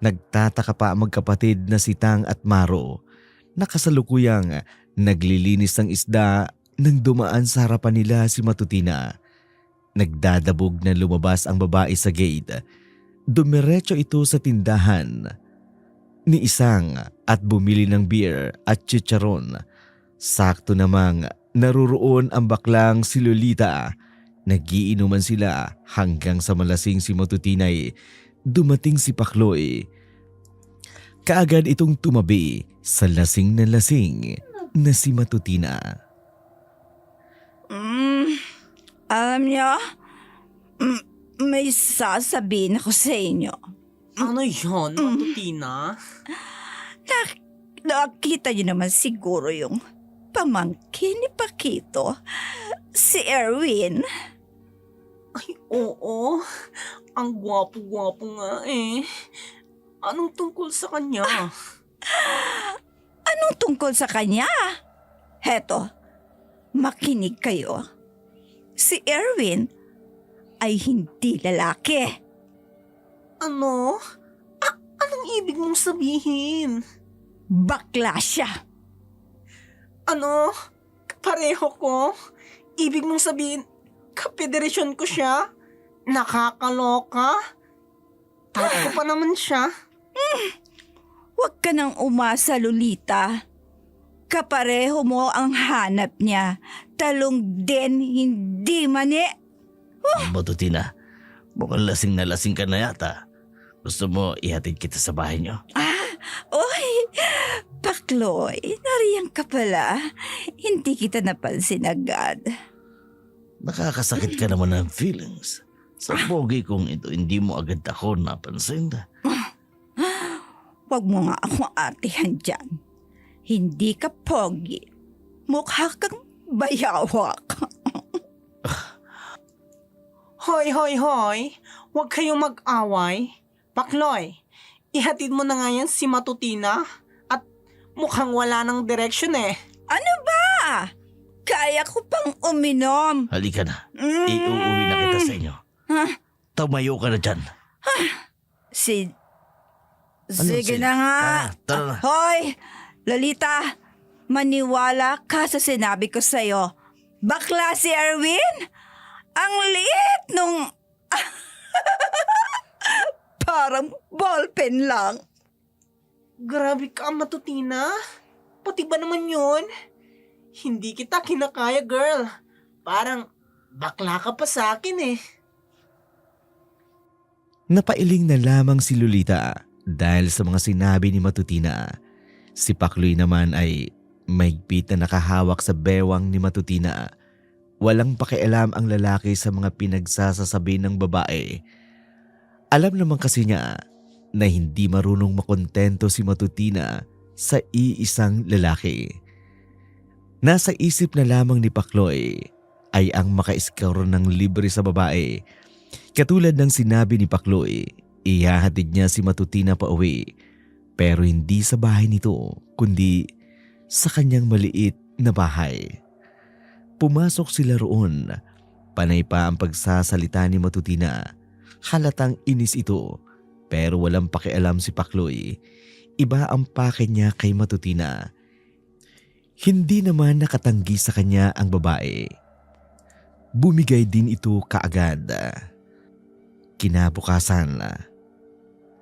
Nagtataka pa ang magkapatid na si Tang at Maro na kasalukuyang naglilinis ng isda nang dumaan sa harapan nila si Matutina. Nagdadabog na lumabas ang babae sa gate. Dumiretso ito sa tindahan ni Isang at bumili ng beer at chicharon. Sakto namang naruroon ang baklang si Lolita. Nagiinuman sila hanggang sa malasing si Matutinay. Dumating si Pakloy. Kaagad itong tumabi sa lasing na si Matutina. Alam niyo, may sasabihin ako sa inyo. Ano yun, Matutina? Nakita niyo naman siguro yung pamangkin ni Paquito, si Erwin. Ay, oo. Ang gwapo-gwapo nga eh. Anong tungkol sa kanya? Anong tungkol sa kanya? Heto, makinig kayo. Si Erwin ay hindi lalaki. Ano? Anong ibig mong sabihin? Bakla siya. Ano? Pareho ko? Ibig mong sabihin, kapederasyon ko siya? Nakakaloka? Type ko pa naman siya. Huwag ka nang umasa, Lolita. Kapareho mo ang hanap niya. Talong din, hindi mani. Matutina, mukhang lasing na lasing ka na yata. Gusto mo ihatid kita sa bahay niyo? Oy, Pakloy, nariyan ka pala. Hindi kita napansin agad. Nakakasakit ka naman ng feelings. Sa pogi kong ito, hindi mo agad ako napansin. Huwag mo nga akong atihan dyan. Hindi ka pogi. Mukha kang bayawak. Hoy, hoy, hoy. Huwag kayong mag-away. Pakloy, ihatid mo na nga yan si Matutina at mukhang wala ng direction eh. Ano ba? Kaya ko pang uminom. Halika na, iuuwi na kita sa inyo. Tumayo ka na dyan. Sige Sige? na nga. Tara na. Hoy, Lolita, maniwala ka sa sinabi ko sa'yo. Bakla si Erwin? Ang liit nung... Parang ballpen lang. Grabe ka, Matutina. Pati ba naman yun? Hindi kita kinakaya, girl. Parang bakla ka pa sa akin eh. Napailing na lamang si Lolita dahil sa mga sinabi ni Matutina. Si Pakloy naman ay mahigpit na nakahawak sa bewang ni Matutina. Walang pakialam ang lalaki sa mga pinagsasasabi ng babae. Alam naman kasi niya na hindi marunong makontento si Matutina sa iisang lalaki. Nasa isip na lamang ni Pakloy ay ang maka-score ng libre sa babae. Katulad ng sinabi ni Pakloy, ihahatid niya si Matutina pa uwi. Pero hindi sa bahay nito, kundi sa kanyang maliit na bahay. Pumasok sila roon. Panay pa ang pagsasalita ni Matutina. Halatang inis ito, pero walang pakialam si Pakloy. Iba ang pake niya kay Matutina. Hindi naman nakatanggi sa kanya ang babae. bumigay din ito kaagad. Kinabukasan,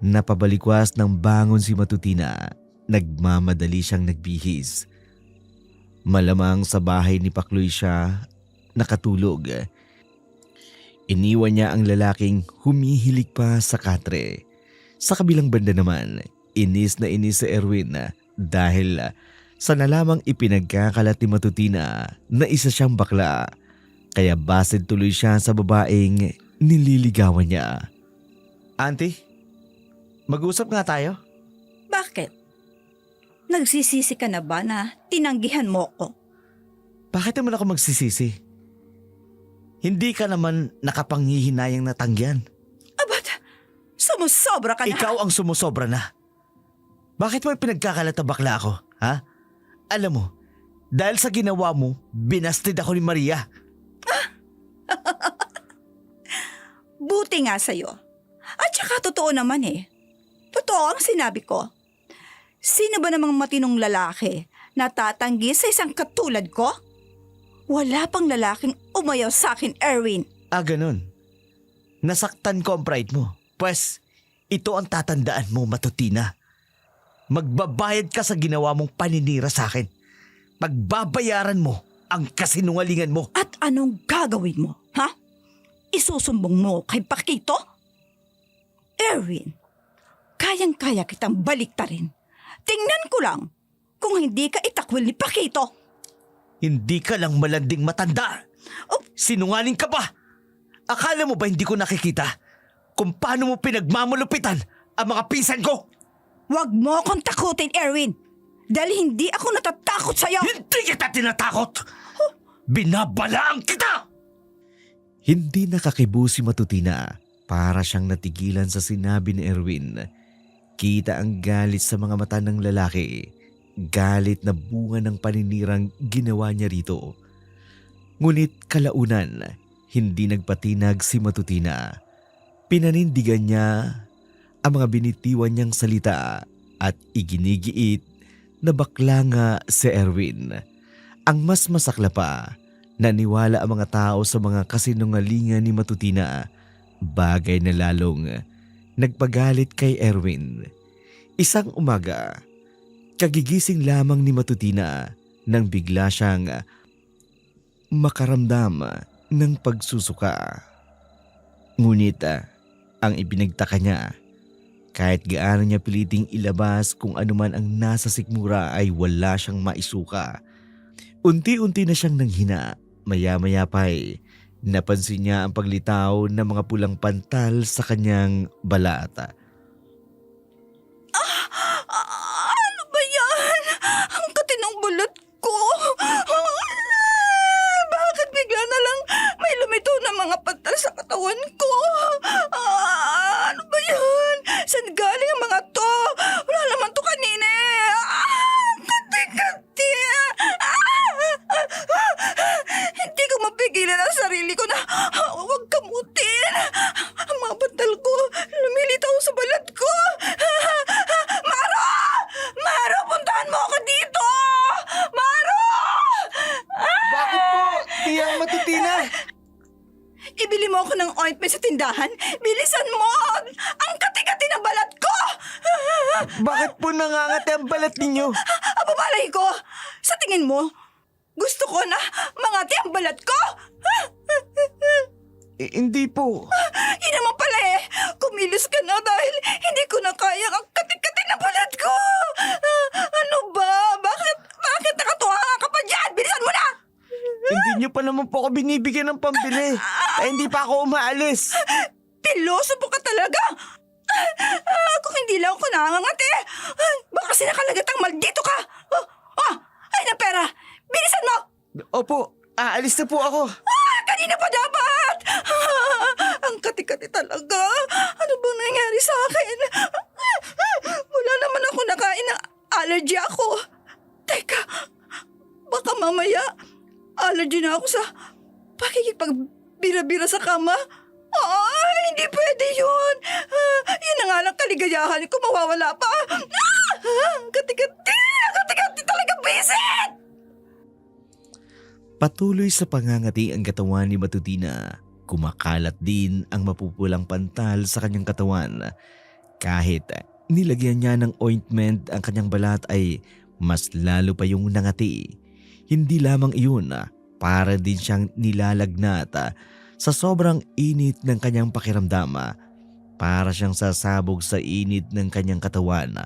napabalikwas ng bangon si Matutina. Nagmamadali siyang nagbihis. Malamang sa bahay ni Pakloy siya nakatulog. Iniwan niya ang lalaking humihilig pa sa katre. Sa kabilang banda naman, inis na inis si Erwin dahil sa nalamang ipinagkakalat ni Matutina na isa siyang bakla. Kaya basid tuloy siya sa babaeng nililigawan niya. Auntie, mag-usap nga tayo. Bakit? Nagsisisi ka na ba na tinanggihan mo ko? Bakit naman ako magsisisi? Hindi ka naman nakapanghihinayang natanggihan. Abat, sumusobra ka na. Ikaw ang sumusobra na. Bakit mo pinagkakalat na bakla ako, ha? Alam mo, dahil sa ginawa mo, binastid ako ni Maria. Buti nga sa'yo. At saka totoo naman eh. Totoo ang sinabi ko. Sino ba namang matinong lalaki na tatanggi sa isang katulad ko? Wala pang lalaking umayaw sa akin, Erwin. Ah, ganun. Nasaktan ko ang pride mo. Pwes, ito ang tatandaan mo, Matutina. Magbabayad ka sa ginawa mong paninira sa akin. Pagbabayaran mo ang kasinungalingan mo. At anong gagawin mo, ha? Isusumbong mo kay Pakito? Erwin, kayang-kaya kitang baliktarin. Tingnan ko lang kung hindi ka itakwil ni Pakito. Hindi ka lang malanding matanda. Oh. Sinungaling ka ba? Akala mo ba hindi ko nakikita kung paano mo pinagmamulupitan ang mga pinsan ko? Huwag mo akong takutin, Erwin. Dahil hindi ako natatakot sa'yo. Hindi kita tinatakot! Binabalaan kita! Hindi nakakibo si Matutina. Para siyang natigilan sa sinabi ni Erwin. Kita ang galit sa mga mata ng lalaki. Galit na bunga ng paninirang ginawa niya rito. Ngunit kalaunan, hindi nagpatinag si Matutina. Pinanindigan niya ang mga binitiwan niyang salita at iginigiit na bakla nga si Erwin. Ang mas masakla pa, naniwala ang mga tao sa mga kasinungalingan ni Matutina, bagay na lalong nagpagalit kay Erwin. Isang umaga, kagigising lamang ni Matutina nang bigla siyang makaramdam ng pagsusuka. Ngunit ang ibinagtaka niya, kahit gaano niya piliting ilabas kung anuman ang nasa sikmura ay wala siyang maisuka. Unti-unti na siyang nanghina, maya-maya pa'y napansin niya ang paglitaw ng mga pulang pantal sa kanyang balata. Ano ba yan? Ang katinong balat ko. Bakit bigla na lang may lumito na mga pantal sa katawan ko? Ano ba yan? Saan galing ang mga to? Wala naman to kanina eh. Kati-kati. Hindi ko mapigilan ang sarili ko na huwag kamutin. Ang mga pantal ko lumilitaw sa balat ko. Maro! Maro, puntahan mo ako dito! Maro! Bakit po, Tia Matutina? Ibili mo ako ng ointment sa tindahan. Bilisan mo! Ang kati-kati ng balat ko! Bakit po nangangati ang balat ninyo? Ababalay ko! Sa tingin mo, gusto ko na mangati ang balat ko? Hindi po. Yun naman pala eh. Kumilos ka na dahil hindi ko na kaya ang kati-kati ng balat ko. Ano ba? Bakit nakatuwa ka pa dyan? Bilisan mo na! Hindi niyo pa naman po ako binibigyan ng pambili. Kaya hindi pa ako umaalis. Piloso po ka talaga! Kung hindi lang ako nangangati, baka kasi nakalagatang maldito ka! Ay na pera! Bilisan mo! Opo, aalis na po ako. Kanina pa dapat! Ang kati-kati talaga! Ano bang nangyari sa akin? Wala naman ako nakain na allergy ako. Teka, baka mamaya allergy na ako sa pakikipagbira-bira sa kama. Hindi pwede yun. Yun na nga lang kaligayahan ko, mawawala pa. Kati-kati talaga, bisit! Patuloy sa pangangati ang katawan ni Matutina. Kumakalat din ang mapupulang pantal sa kanyang katawan. Kahit nilagyan niya ng ointment ang kanyang balat ay mas lalo pa yung nangati. Hindi lamang iyon, para din siyang nilalagnat sa sobrang init ng kanyang pakiramdam. Para siyang sasabog sa init ng kanyang katawan.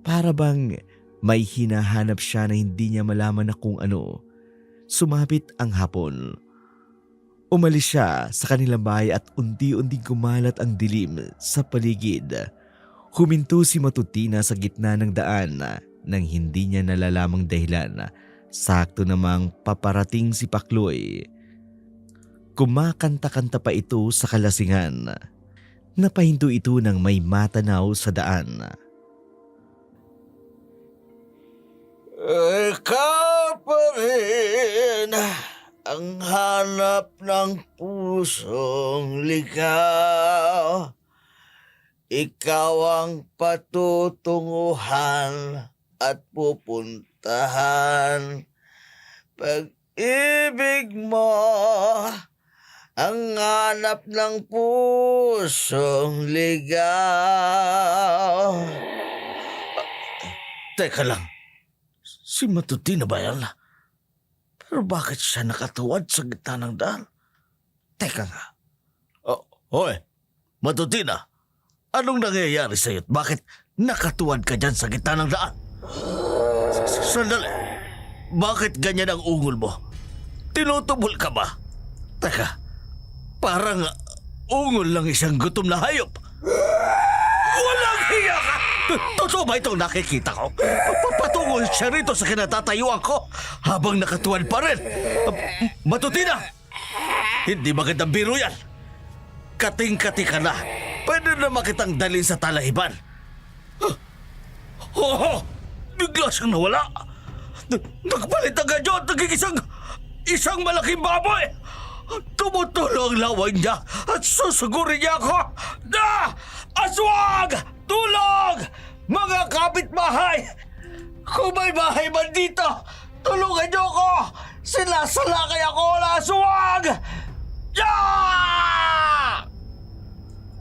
Para bang may hinahanap siya na hindi niya malaman na kung ano. Sumapit ang hapon. Umalis siya sa kanilang bahay at unti-unting kumalat ang dilim sa paligid. Huminto si Matutina sa gitna ng daan nang hindi niya nalalamang dahilan. Sakto namang paparating si Pakloy. Kumakanta-kanta pa ito sa kalasingan. Napahinto ito nang may matanaw sa daan. Ikaw pa rin ang hanap ng pusong ligaw. Ikaw ang patutunguhan at pupuntahan. Pag-ibig mo ang hanap ng pusong ligaw. Teka lang. Si Matutina ba yan? Pero bakit siya nakatuwad sa gitna ng daan? Teka nga. Hoy, Matutina. Anong nangyayari sa'yo at bakit nakatuwad ka dyan sa gitna ng daan? Sandali. Bakit ganyan ang ungol mo? Tinutubol ka ba? Teka, parang ungol lang isang gutom na hayop. Walang hiya ka! Totoo ba itong nakikita ko? Patungo siya rito sa kinatatayuan ko habang nakatuwad pa rin. Matutina! Hindi magandang biro yan. Kating-kati ka na. Pwede na makitang dalhin sa talahiban. Bigla siyang nawala. Nagpalit agad yun. Naging isang malaking baboy. Tumutulo ang laway niya at susugurin niya ako. Aswang! Tulong! Mga kapitbahay! Kung may bahay man dito, tulungan niyo ako! Sinasalakay ako na aswang!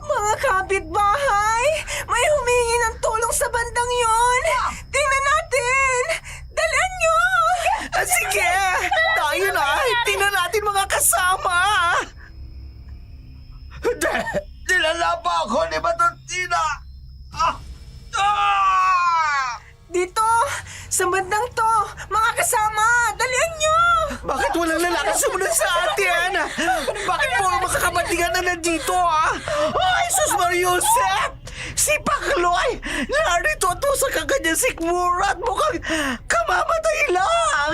Mga kapitbahay, may humingi ng tulong sa bandang yon. Tingnan natin! Dalan nyo! Sige! Tayo na! Tingnan natin mga kasama! Nilala pa ako ni Matutina! Dito! Sa bandang to! Mga kasama! Dalian nyo! Bakit walang lalaki sumunod sa atin? Bakit puro makakabandingan na nandito, ha? Ay, sus Mariusep! Si Pakloy! Narito at sa kaganyang sikmura at mukhang kamamatay lang!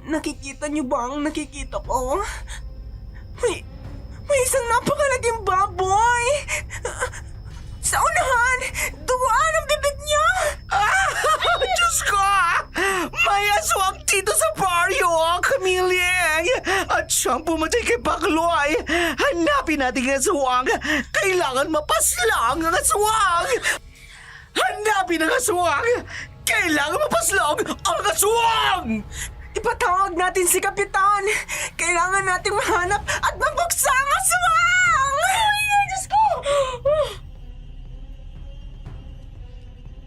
Nakikita nyo ba ang nakikita ko? May isang napakalaking baboy! Sa unahan! Duwaan ang bibig niya! Diyos ko! May aswang dito sa baryo, Camille! At siyang pumatay kay Pakloy! Hanapin natin ang aswang! Kailangan mapaslang ang aswang! Hanapin ang aswang! Kailangan mapaslang ang aswang! Ipatawag natin si Kapitan! Kailangan nating mahanap at mabuksan ang aswang! Ay, Diyos ko!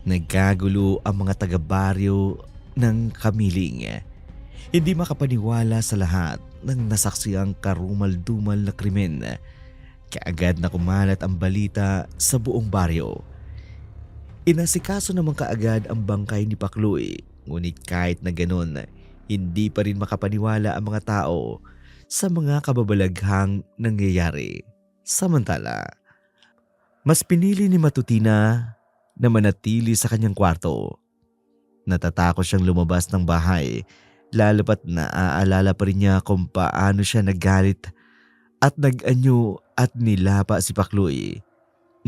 Nagkagulo ang mga taga-baryo ng Kamiling. Hindi makapaniwala sa lahat ng nasaksiang karumal-dumal na krimen. Kaagad na kumalat ang balita sa buong baryo. Inasikaso naman kaagad ang bangkay ni Pakloy. Ngunit kahit na ganon, hindi pa rin makapaniwala ang mga tao sa mga kababalaghang nangyayari. Samantala, mas pinili ni Matutina na manatili sa kanyang kwarto. Natatakot siyang lumabas ng bahay, lalo pat naaalala pa rin niya kung paano siya naggalit at nag-anyo at nilapa si Pakloy.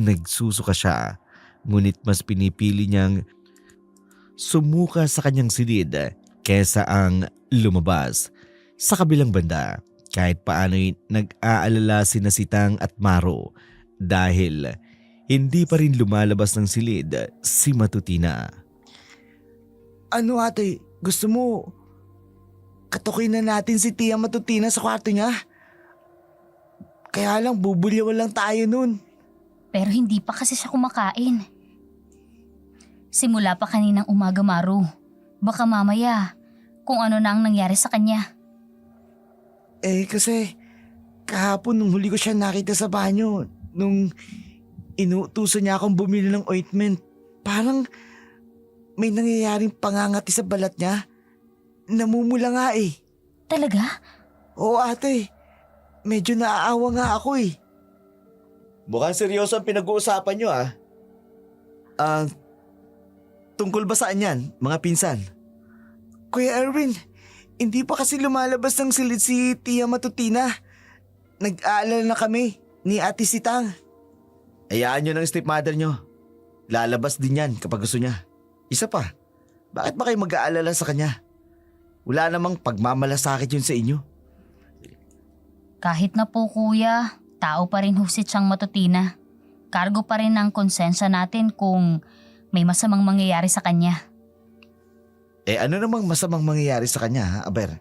Nagsusuka siya, ngunit mas pinipili niyang sumuka sa kanyang silid kesa ang lumabas. Sa kabilang banda, kahit paano'y nag-aalala sina Sitang at Maro dahil hindi pa rin lumalabas ng silid si Matutina. Ano ate, gusto mo katukin na natin si Tia Matutina sa kwarto niya? Kaya lang bubulyawan lang tayo nun. Pero hindi pa kasi siya kumakain. Simula pa kaninang umaga, Maru. Baka mamaya kung ano na ang nangyari sa kanya. Kasi kahapon nung huli ko siya nakita sa banyo, nung inuutusan niya akong bumili ng ointment, parang may nangyayaring pangangati sa balat niya. Namumula nga eh. Talaga? Oo ate, medyo naaawa nga ako eh. Mukhang seryoso ang pinag-uusapan nyo ah. Tungkol ba saan yan, mga pinsan? Kuya Erwin, hindi pa kasi lumalabas ng silid si Tia Matutina. Nag-aalala na kami ni Ate Sitang. Hayaan nyo ng stepmother nyo. Lalabas din yan kapag gusto niya. Isa pa, bakit ba kayo mag-aalala sa kanya? Wala namang pagmamalasakit yun sa inyo. Kahit na po kuya, tao pa rin husit siyang Matutina. Kargo pa rin ang konsensya natin kung may masamang mangyayari sa kanya. Ano namang masamang mangyayari sa kanya ha, Aber?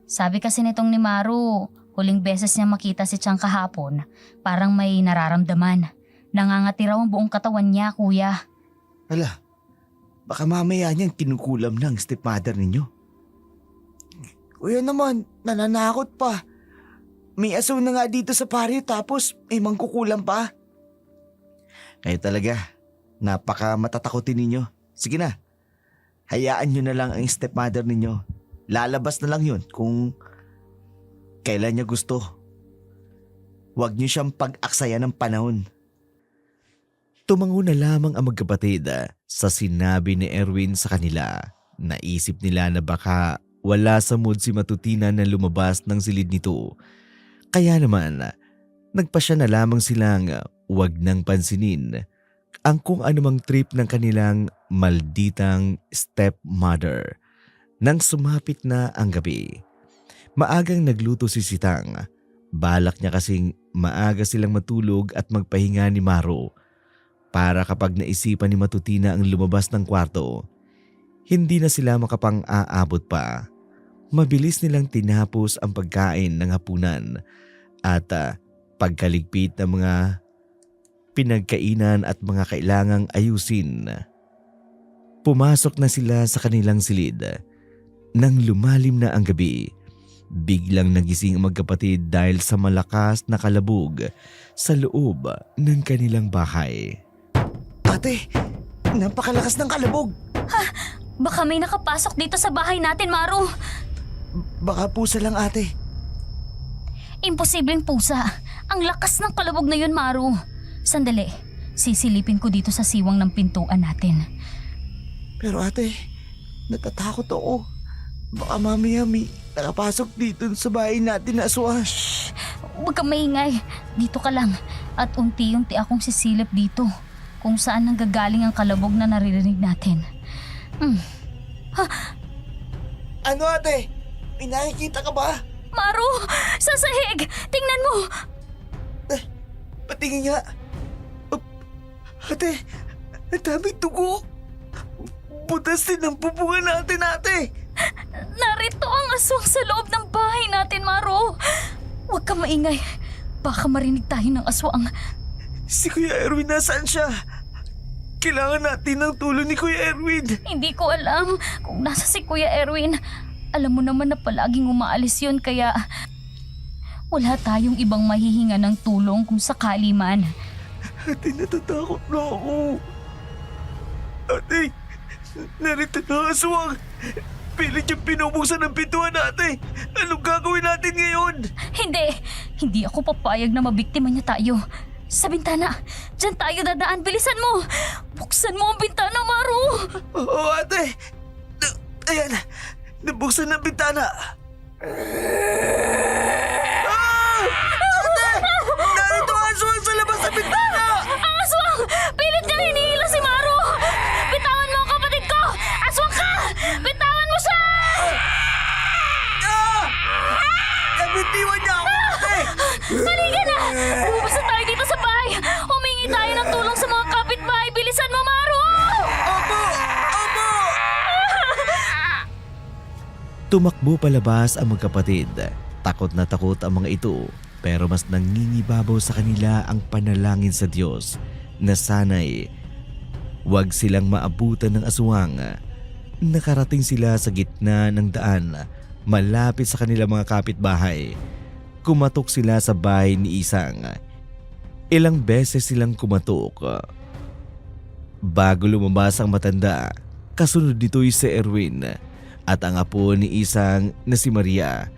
Sabi kasi nitong ni Maru, huling beses niya makita si Chang kahapon, parang may nararamdaman. Nangangati raw ang buong katawan niya, kuya. Hala, baka mamaya niyan kinukulam ng stepmother ninyo. Kuya naman, nananakot pa. May aso na nga dito sa paryo tapos may mangkukulam pa. Kayo talaga, napaka matatakotin ninyo. Sige na, hayaan nyo na lang ang stepmother ninyo. Lalabas na lang yun kung kailan niya gusto. Huwag niyo siyang pag-aksaya ng panahon. Tumango na lamang ang magkapatid sa sinabi ni Erwin sa kanila. Naisip nila na baka wala sa mood si Matutina na lumabas ng silid nito. Kaya naman, nagpasya na lamang silang huwag nang pansinin ang kung anumang trip ng kanilang malditang stepmother. Nang sumapit na ang gabi, maagang nagluto si Sitang. Balak niya kasing maaga silang matulog at magpahinga ni Maru para kapag naisipan ni Matutina ang lumabas ng kwarto, hindi na sila makapang-aabot pa. Mabilis nilang tinapos ang pagkain ng hapunan at pagkaligpit ng mga pinagkainan at mga kailangang ayusin. Pumasok na sila sa kanilang silid. Nang lumalim na ang gabi, biglang nagising ang magkapatid dahil sa malakas na kalabog sa loob ng kanilang bahay. Ate, napakalakas ng kalabog. Baka may nakapasok dito sa bahay natin, Maru. Baka pusa lang ate. Imposibleng pusa. Ang lakas ng kalabog na yun, Maru. Sandali, sisilipin ko dito sa siwang ng pintuan natin. Pero ate, natatakot ako. Baka mamaya may nakapasok dito sa bahay natin na aswang. Shh! Huwag kang maingay. Dito ka lang. At unti-unti akong sisilip dito kung saan nanggagaling ang kalabog na naririnig natin. Ano ate? May nakikita ka ba? Maru! Sa sahig! Tingnan mo! Patingin nga. Ate, ang daming dugo. Butas din ang bubungan natin ate. Narito ang aswang sa loob ng bahay natin, Maru! Huwag kang maingay. Baka marinig tayo ng aswang. Si Kuya Erwin nasaan siya? Kailangan natin ng tulong ni Kuya Erwin. Hindi ko alam kung nasa si Kuya Erwin. Alam mo naman na palaging umaalis yun kaya wala tayong ibang mahihinga ng tulong kung sakali man. Ate, natatakot na ako. Ate, narito na ang aswang. Pilit yung pinubuksan ng pintuan ate. Anong gagawin natin ngayon? Hindi ako papayag na mabiktima niya tayo. Sa bintana, dyan tayo dadaan. Bilisan mo! Buksan mo ang bintana, Maru! Oo ate. Ayan, nabuksan ng bintana. Ate! Narito ang aswang sa labas ng bintana! Ang aswang! Pilit niya hinihila si Maru! Bitawan mo ang kapatid ko! Aswang ka! Bitawan mo siya! Nabitiwan niya ako ate! Halika na! Lumabas na tayo dito sa bahay! Humingi tayo ng tulong sa mga kapitbahay! Bilisan mo, Maru! Opo! Opo! Tumakbo palabas ang magkapatid. Takot na takot ang mga ito, pero mas nangingibabaw sa kanila ang panalangin sa Diyos na sana'y huwag silang maabutan ng aswang. Nakarating sila sa gitna ng daan, malapit sa kanilang mga kapitbahay. Kumatok sila sa bahay ni Isang. Ilang beses silang kumatok. Bago lumabas ang matanda, kasunod nito'y si Erwin at ang apo ni Isang na si Maria.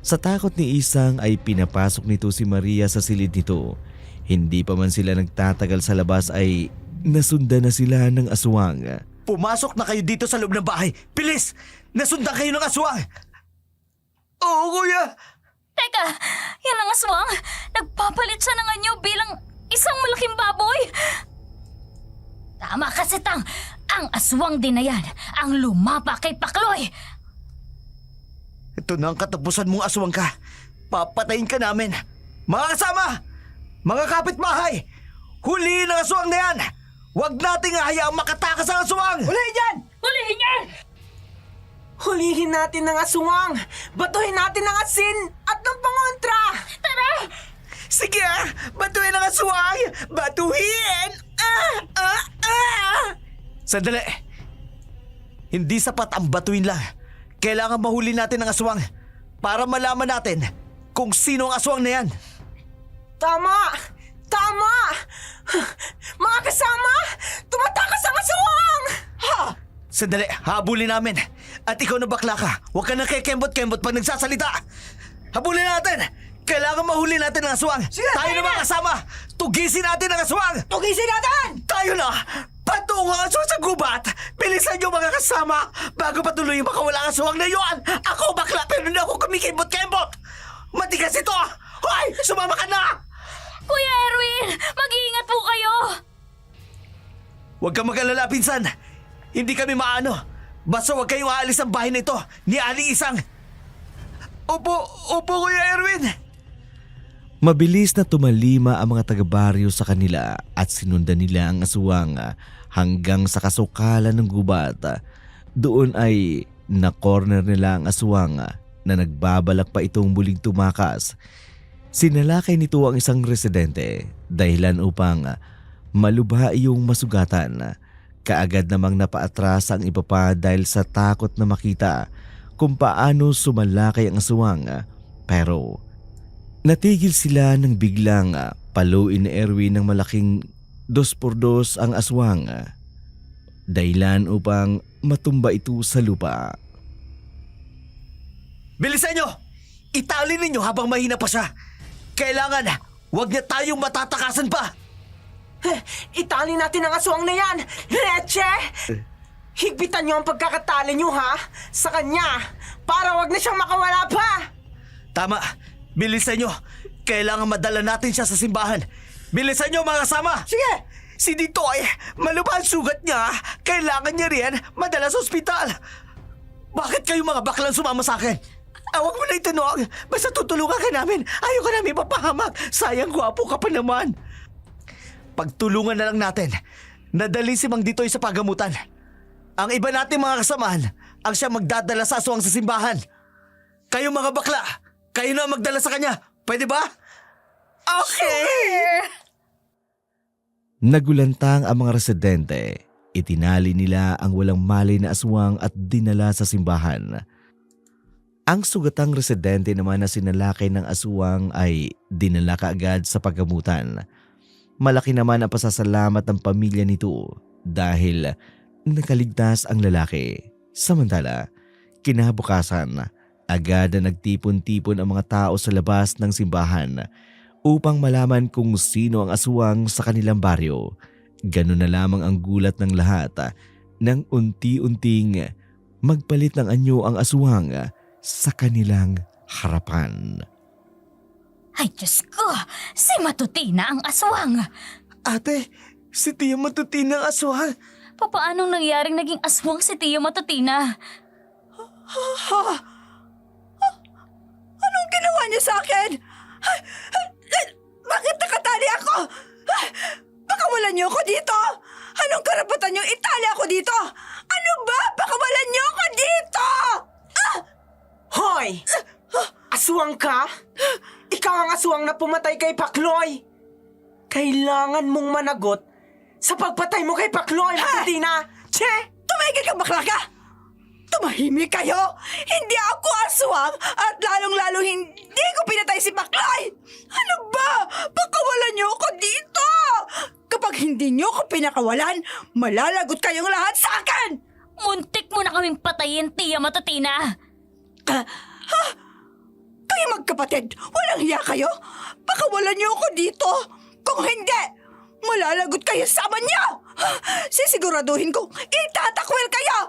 Sa takot ni Isang ay pinapasok nito si Maria sa silid nito. Hindi pa man sila nagtatagal sa labas ay nasundan na sila ng aswang. Pumasok na kayo dito sa loob ng bahay. Bilis! Nasundan kayo ng aswang! Oo, kuya! Teka, yan ang aswang. Nagpapalit siya ng anyo bilang isang malaking baboy. Tama kasi Tang, ang aswang din na yan ang lumapa kay Pakloy. Ito na ang katapusan mong aswang ka. Papatayin ka namin. Mga kasama! Mga kapitbahay! Huliin ang aswang na yan! Huwag nating hayaang makatakas ang aswang! Hulihin yan! Hulihin niya! Hulihin natin ang aswang! Batuhin natin ang asin at ng pangontra! Tara! Sige! Batuhin ang aswang! Batuhin! Sandali! Hindi sapat ang batuhin lang. Kailangan mahuli natin ang aswang para malaman natin kung sino ang aswang na yan. Tama! Tama! Mga kasama! Tumatakas ang aswang! Sandali, habulin namin. At ikaw na bakla ka, huwag ka na kekembot-kembot pag nagsasalita. Habulin natin! Kailangan mahuli natin ang aswang. Tayo na mga kasama! Tugisin natin ang aswang! Tugisin natin! Tayo na! Patungo ang aswang sa gubat! Bilisan niyo mga kasama! Bago patuloy yung makawala ang aswang na yun! Ako bakla pero hindi ako kumikembot-kembot! Matigas ito! Hoy! Sumama ka na! Kuya Erwin, mag-iingat po kayo. Huwag kang mag-alala, pinsan. Hindi kami maano. Basta huwag kayong aalis ang bahay na ito ni Aling Isang. Opo, Kuya Erwin. Mabilis na tumalima ang mga taga-baryo sa kanila at sinundan nila ang aswang hanggang sa kasukalan ng gubat. Doon ay na-corner nila ang aswang na nagbabalak pa itong muling tumakas. Sinalakay nito ang isang residente dahilan upang malubha iyong masugatan. Kaagad namang napaatras ang iba pa dahil sa takot na makita kung paano sumalakay ang aswang. Pero natigil sila nang biglang paluin ni Erwin ng malaking 2x2 ang aswang. Dahilan upang matumba ito sa lupa. Bilisan nyo! Itali ninyo habang mahina pa siya. Kailangan, huwag niya tayong matatakasan pa. Itali natin ang aswang na yan! Leche! Higpitan niyo ang pagkakatali niyo ha sa kanya para wag na siyang makawala pa! Tama, bilisan nyo. Kailangan madala natin siya sa simbahan. Bilisan nyo mga kasama! Sige! Si Ditoy, malubha ang sugat niya. Kailangan niya rin madala sa ospital. Bakit kayo mga baklang sumama sa akin? Huwag mo na itanong. Basta tutulungan ka namin. Ayaw ka namin papahamak. Sayang gwapo ka pa naman. Pagtulungan na lang natin. Nadali si Mang Ditoy sa pagamutan. Ang iba natin mga kasamahan ang siya magdadala sa aswang sa simbahan. Kayo mga bakla, kayo na magdala sa kanya. Pwede ba? Okay! Nagulantang ang mga residente. Itinali nila ang walang malay na aswang at dinala sa simbahan. Ang sugatang residente naman na sinalakay ng aswang ay dinala kaagad sa paggamutan. Malaki naman ang pasasalamat ng pamilya nito dahil nakaligtas ang lalaki. Samantala, kinabukasan, agad na nagtipon-tipon ang mga tao sa labas ng simbahan upang malaman kung sino ang aswang sa kanilang baryo. Ganun na lamang ang gulat ng lahat nang unti-unting magpalit ng anyo ang aswang sa kanilang harapan. Ay Diyos ko, si Matutina ang aswang. Ate, si Tia Matutina ang aswang. Papaanong nangyaring naging aswang si Tia Matutina? Anong ginawa niya sa akin? Bakit nakatali ako? Pakawalan niyo ako dito! Anong karapatan niyo itali ako dito? Ano ba? Pakawalan niyo ako dito! Hoy! Aswang ka? Ikaw ang aswang na pumatay kay Pakloy! Kailangan mong managot sa pagpatay mo kay Pakloy, Matutina! Che! Tumigil ka, bakla ka! Tumahimik kayo! Hindi ako aswang at lalong-lalo hindi ko pinatay si Baklay! Ano ba? Pakawalan niyo ako dito! Kapag hindi niyo ako pinakawalan, malalagot kayong lahat sa akin! Muntik mo na kaming patayin, Tia Matutina! Kayo magkapatid, walang hiya kayo? Pakawalan niyo ako dito! Kung hindi, malalagot kayo sa aman niyo! Sisiguraduhin ko, itatakwil kayo!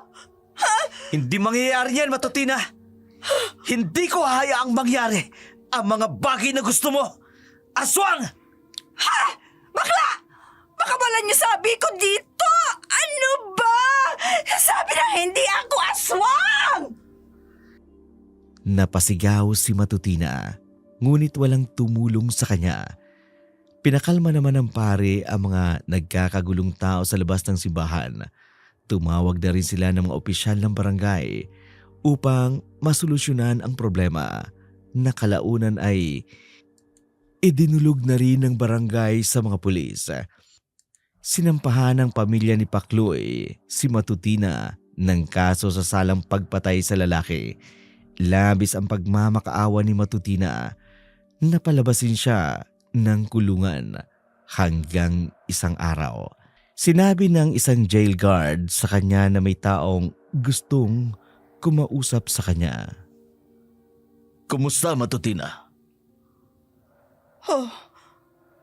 Hindi mangyayari yan, Matutina. Hindi ko hahayaang mangyari ang mga bagay na gusto mo. Aswang! Ha! Bakla! Pakawalan niyo sabi ko dito! Ano ba? Sabi na hindi ako aswang! Napasigaw si Matutina, ngunit walang tumulong sa kanya. Pinakalma naman ng pare ang mga nagkakagulong tao sa labas ng simbahan. Tumawag na rin sila ng mga opisyal ng barangay upang masolusyonan ang problema. Nakalaunan ay idinulog na rin ng barangay sa mga pulis. Sinampahan ng pamilya ni Pakloy si Matutina ng kaso sa salang pagpatay sa lalaki. Labis ang pagmamakaawa ni Matutina. Napalabasin siya ng kulungan hanggang isang araw. Sinabi ng isang jail guard sa kanya na may taong gustong kumausap sa kanya. Kumusta, Matutina? Oh,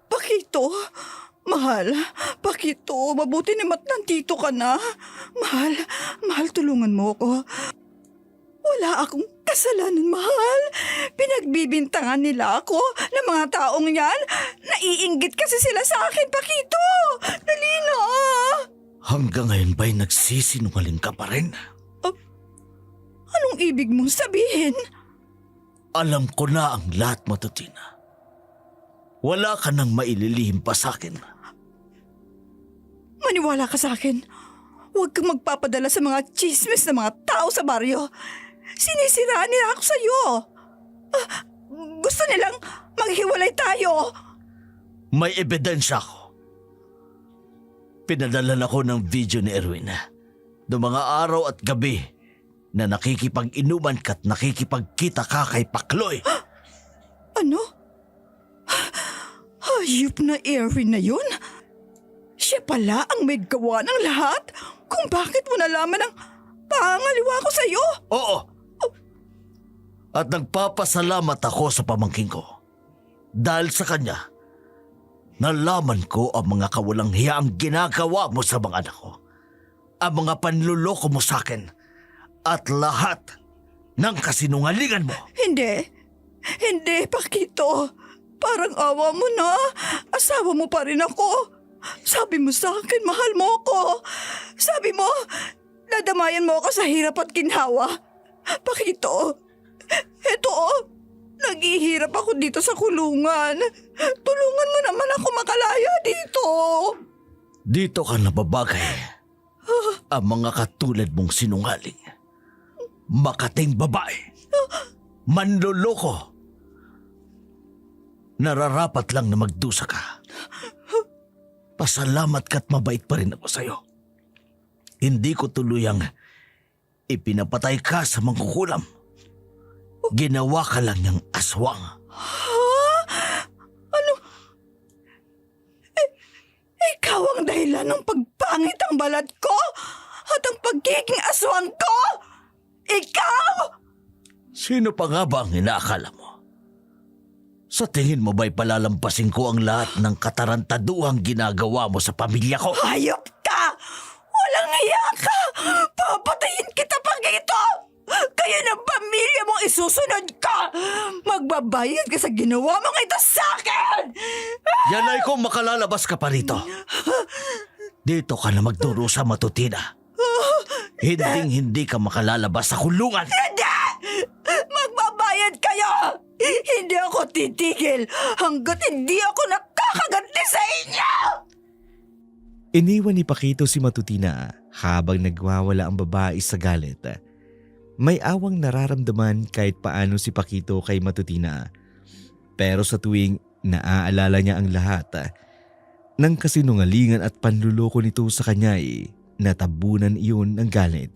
Pakito, mahal, Pakito, mabuti naman nandito ka na. Mahal, tulungan mo ako. Wala akong kasalanan, mahal. Pinagbibintangan nila ako ng mga taong yan. Naiinggit kasi sila sa akin, Pakito. Dali na. Hanggang ngayon ba'y nagsisinungaling ka pa rin? Anong ibig mong sabihin? Alam ko na ang lahat, Matutina. Wala ka nang maililihim pa sa akin. Maniwala ka sa akin. Huwag kang magpapadala sa mga chismis ng mga tao sa baryo. Sinisiraan nila ako sa'yo. Gusto nilang maghiwalay tayo. May ebidensya ako. Pinadalan ako ng video ni Erwin noong mga araw at gabi na nakikipag-inuman ka't nakikipagkita ka kay Pakloy. Ano? Hayop na Erwin na yun? Siya pala ang may gawa ng lahat kung bakit mo nalaman ang pangaliwa ko sa'yo. Oo. At nagpapasalamat ako sa pamangkin ko. Dahil sa kanya, nalaman ko ang mga kawalang hiya ang ginagawa mo sa mga anak ko. Ang mga panluloko mo sa akin. At lahat ng kasinungalingan mo. Hindi, Pakito. Parang awa mo na. Asawa mo pa rin ako. Sabi mo sa akin, mahal mo ako. Sabi mo, nadamayan mo ako sa hirap at ginhawa. Pakito, eto naghihirap ako dito sa kulungan. Tulungan mo naman ako makalaya dito. Dito ka nababagay. Ang mga katulad mong sinungaling. Makating babae. Manloloko. Nararapat lang na magdusa ka. Pasalamat ka't mabait pa rin ako sa'yo. Hindi ko tuluyang ipinapatay ka sa mangkukulam. Ginawa ka lang niyang aswang. Ano? Ikaw ang dahilan ng pagpangit ang balat ko at ang pagiging aswang ko? Ikaw? Sino pa nga ba ang inaakala mo? Sa tingin mo ba'y palalampasin ko ang lahat ng katarantaduhang ginagawa mo sa pamilya ko? Hayop ka! Walang hiya ka! Papatayin kita Pakito! Kaya ng pamilya mong isusunod ka! Magbabayad ka sa ginawa mong ito sa akin! Yan ay kung makalalabas ka pa rito. Dito ka na magdurusa, Matutina. Hindi ka makalalabas sa kulungan. Hindi! Magbabayad kayo! Hindi ako titigil hanggat hindi ako nakakaganti sa inyo! Iniwan ni Pakito si Matutina habang nagwawala ang babae sa galit. May awang nararamdaman kahit paano si Pakito kay Matutina. Pero sa tuwing naaalala niya ang lahat ng kasinungalingan at panluloko nito sa kanya ay natabunan iyon ng galit.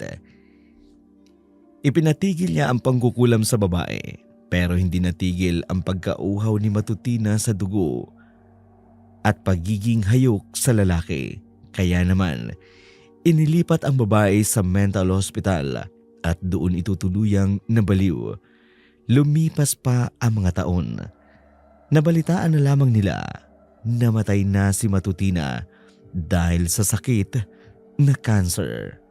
Ipinatigil niya ang pangkukulam sa babae pero hindi natigil ang pagkauhaw ni Matutina sa dugo at pagiging hayok sa lalaki. Kaya naman, inilipat ang babae sa mental hospital at doon ito tuluyang nabaliw. Lumipas pa ang mga taon. Nabalitaan na lamang nila namatay na si Matutina dahil sa sakit na cancer.